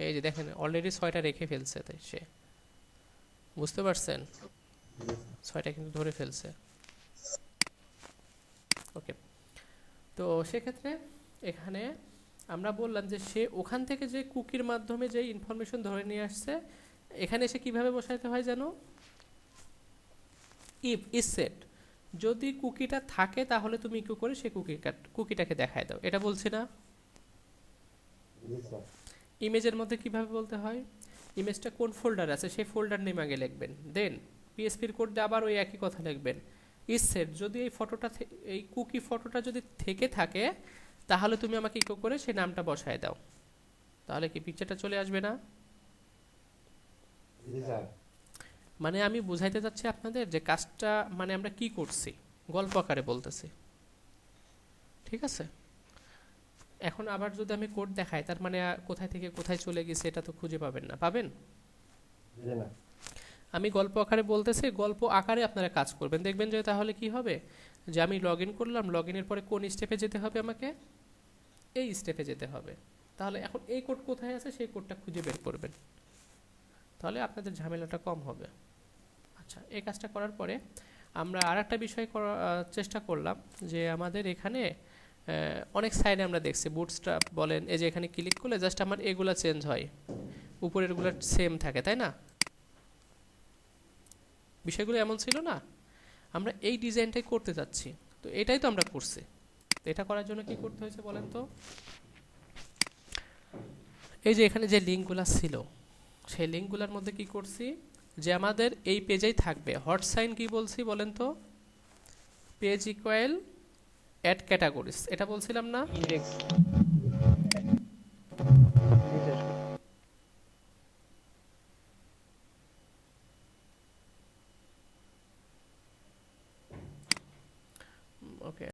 এই যে দেখেন অলরেডি 6টা রেখে ফেলছে, তাই সে বুঝতে পারছেন 6টা কিন্তু ধরে ফেলছে। ওকে, তো সেক্ষেত্রে এখানে আমরা বললাম যে সে ওখান থেকে যে কুকির মাধ্যমে যে ইনফরমেশন ধরে নিয়ে আসছে, এখানে এসে কিভাবে বসাইতে হয় জানো? ইফ ইজ সেট, যদি কুকিটা থাকে তাহলে তুমি ইকো করে সেই কুকিটাকে দেখায় দাও, এটা বলছি না? ইমেজের মধ্যে কিভাবে বলতে হয়? ইমেজটা কোন ফোল্ডার আছে সেই ফোল্ডার নেম আগে লিখবেন, দেন পিএসপির কোড দিয়ে আবার ওই একই কথা লিখবেন। ইজ সেট, যদি এই ফটোটা এই কুকি ফটোটা যদি থেকে থাকে তাহলে তুমি আমাকে ইকো করে সেই নামটা বসায় দাও, তাহলে কি পিকচারটা চলে আসবে না? মানে আমি বুঝাইতে চাচ্ছি আপনাদের যে কাজটা মানে আমরা কি করছি গল্প আকারে বলতেছি, ঠিক আছে? এখন আবার যদি আমি কোড দেখাই তার মানে কোথায় থেকে কোথায় চলে গেছে এটা তো খুঁজে পাবেন না, পাবেন? আমি গল্প আকারে বলতেছি, গল্প আকারে আপনারা কাজ করবেন, দেখবেন যে তাহলে কি হবে যে আমি লগ ইন করলাম, লগ ইনের পরে কোন স্টেপে যেতে হবে আমাকে? এই স্টেপে যেতে হবে। তাহলে এখন এই কোড কোথায় আছে সেই কোডটা খুঁজে বের করবেন, তাহলে আপনাদের ঝামেলাটা কম হবে। আচ্ছা, এই কাজটা করার পরে আমরা আরেকটা বিষয় চেষ্টা করলাম যে আমাদের এখানে অনেক সাইডে আমরা দেখছি বুটস্ট্র্যাপ বলেন, এই যে এখানে ক্লিক করলে জাস্ট আমার এগুলা চেঞ্জ হয়, উপরেরগুলো সেম থাকে, তাই না? বিষয়গুলো এমন ছিল না? আমরা এই ডিজাইনটাই করতে যাচ্ছি, তো এটাই তো আমরা করছি। তো এটা করার জন্য কি করতে হয়েছে বলেন তো? এই যে এখানে যে লিঙ্কগুলো ছিল সেই লিঙ্কগুলোর মধ্যে কি করছি যে আমাদের এই পেজেই থাকবে হট সাইন, কি বলছি বলেন তো? পেজ ইকুয়াল অ্যাড ক্যাটাগরিজ, এটা বলছিলাম না? ইনডেক্স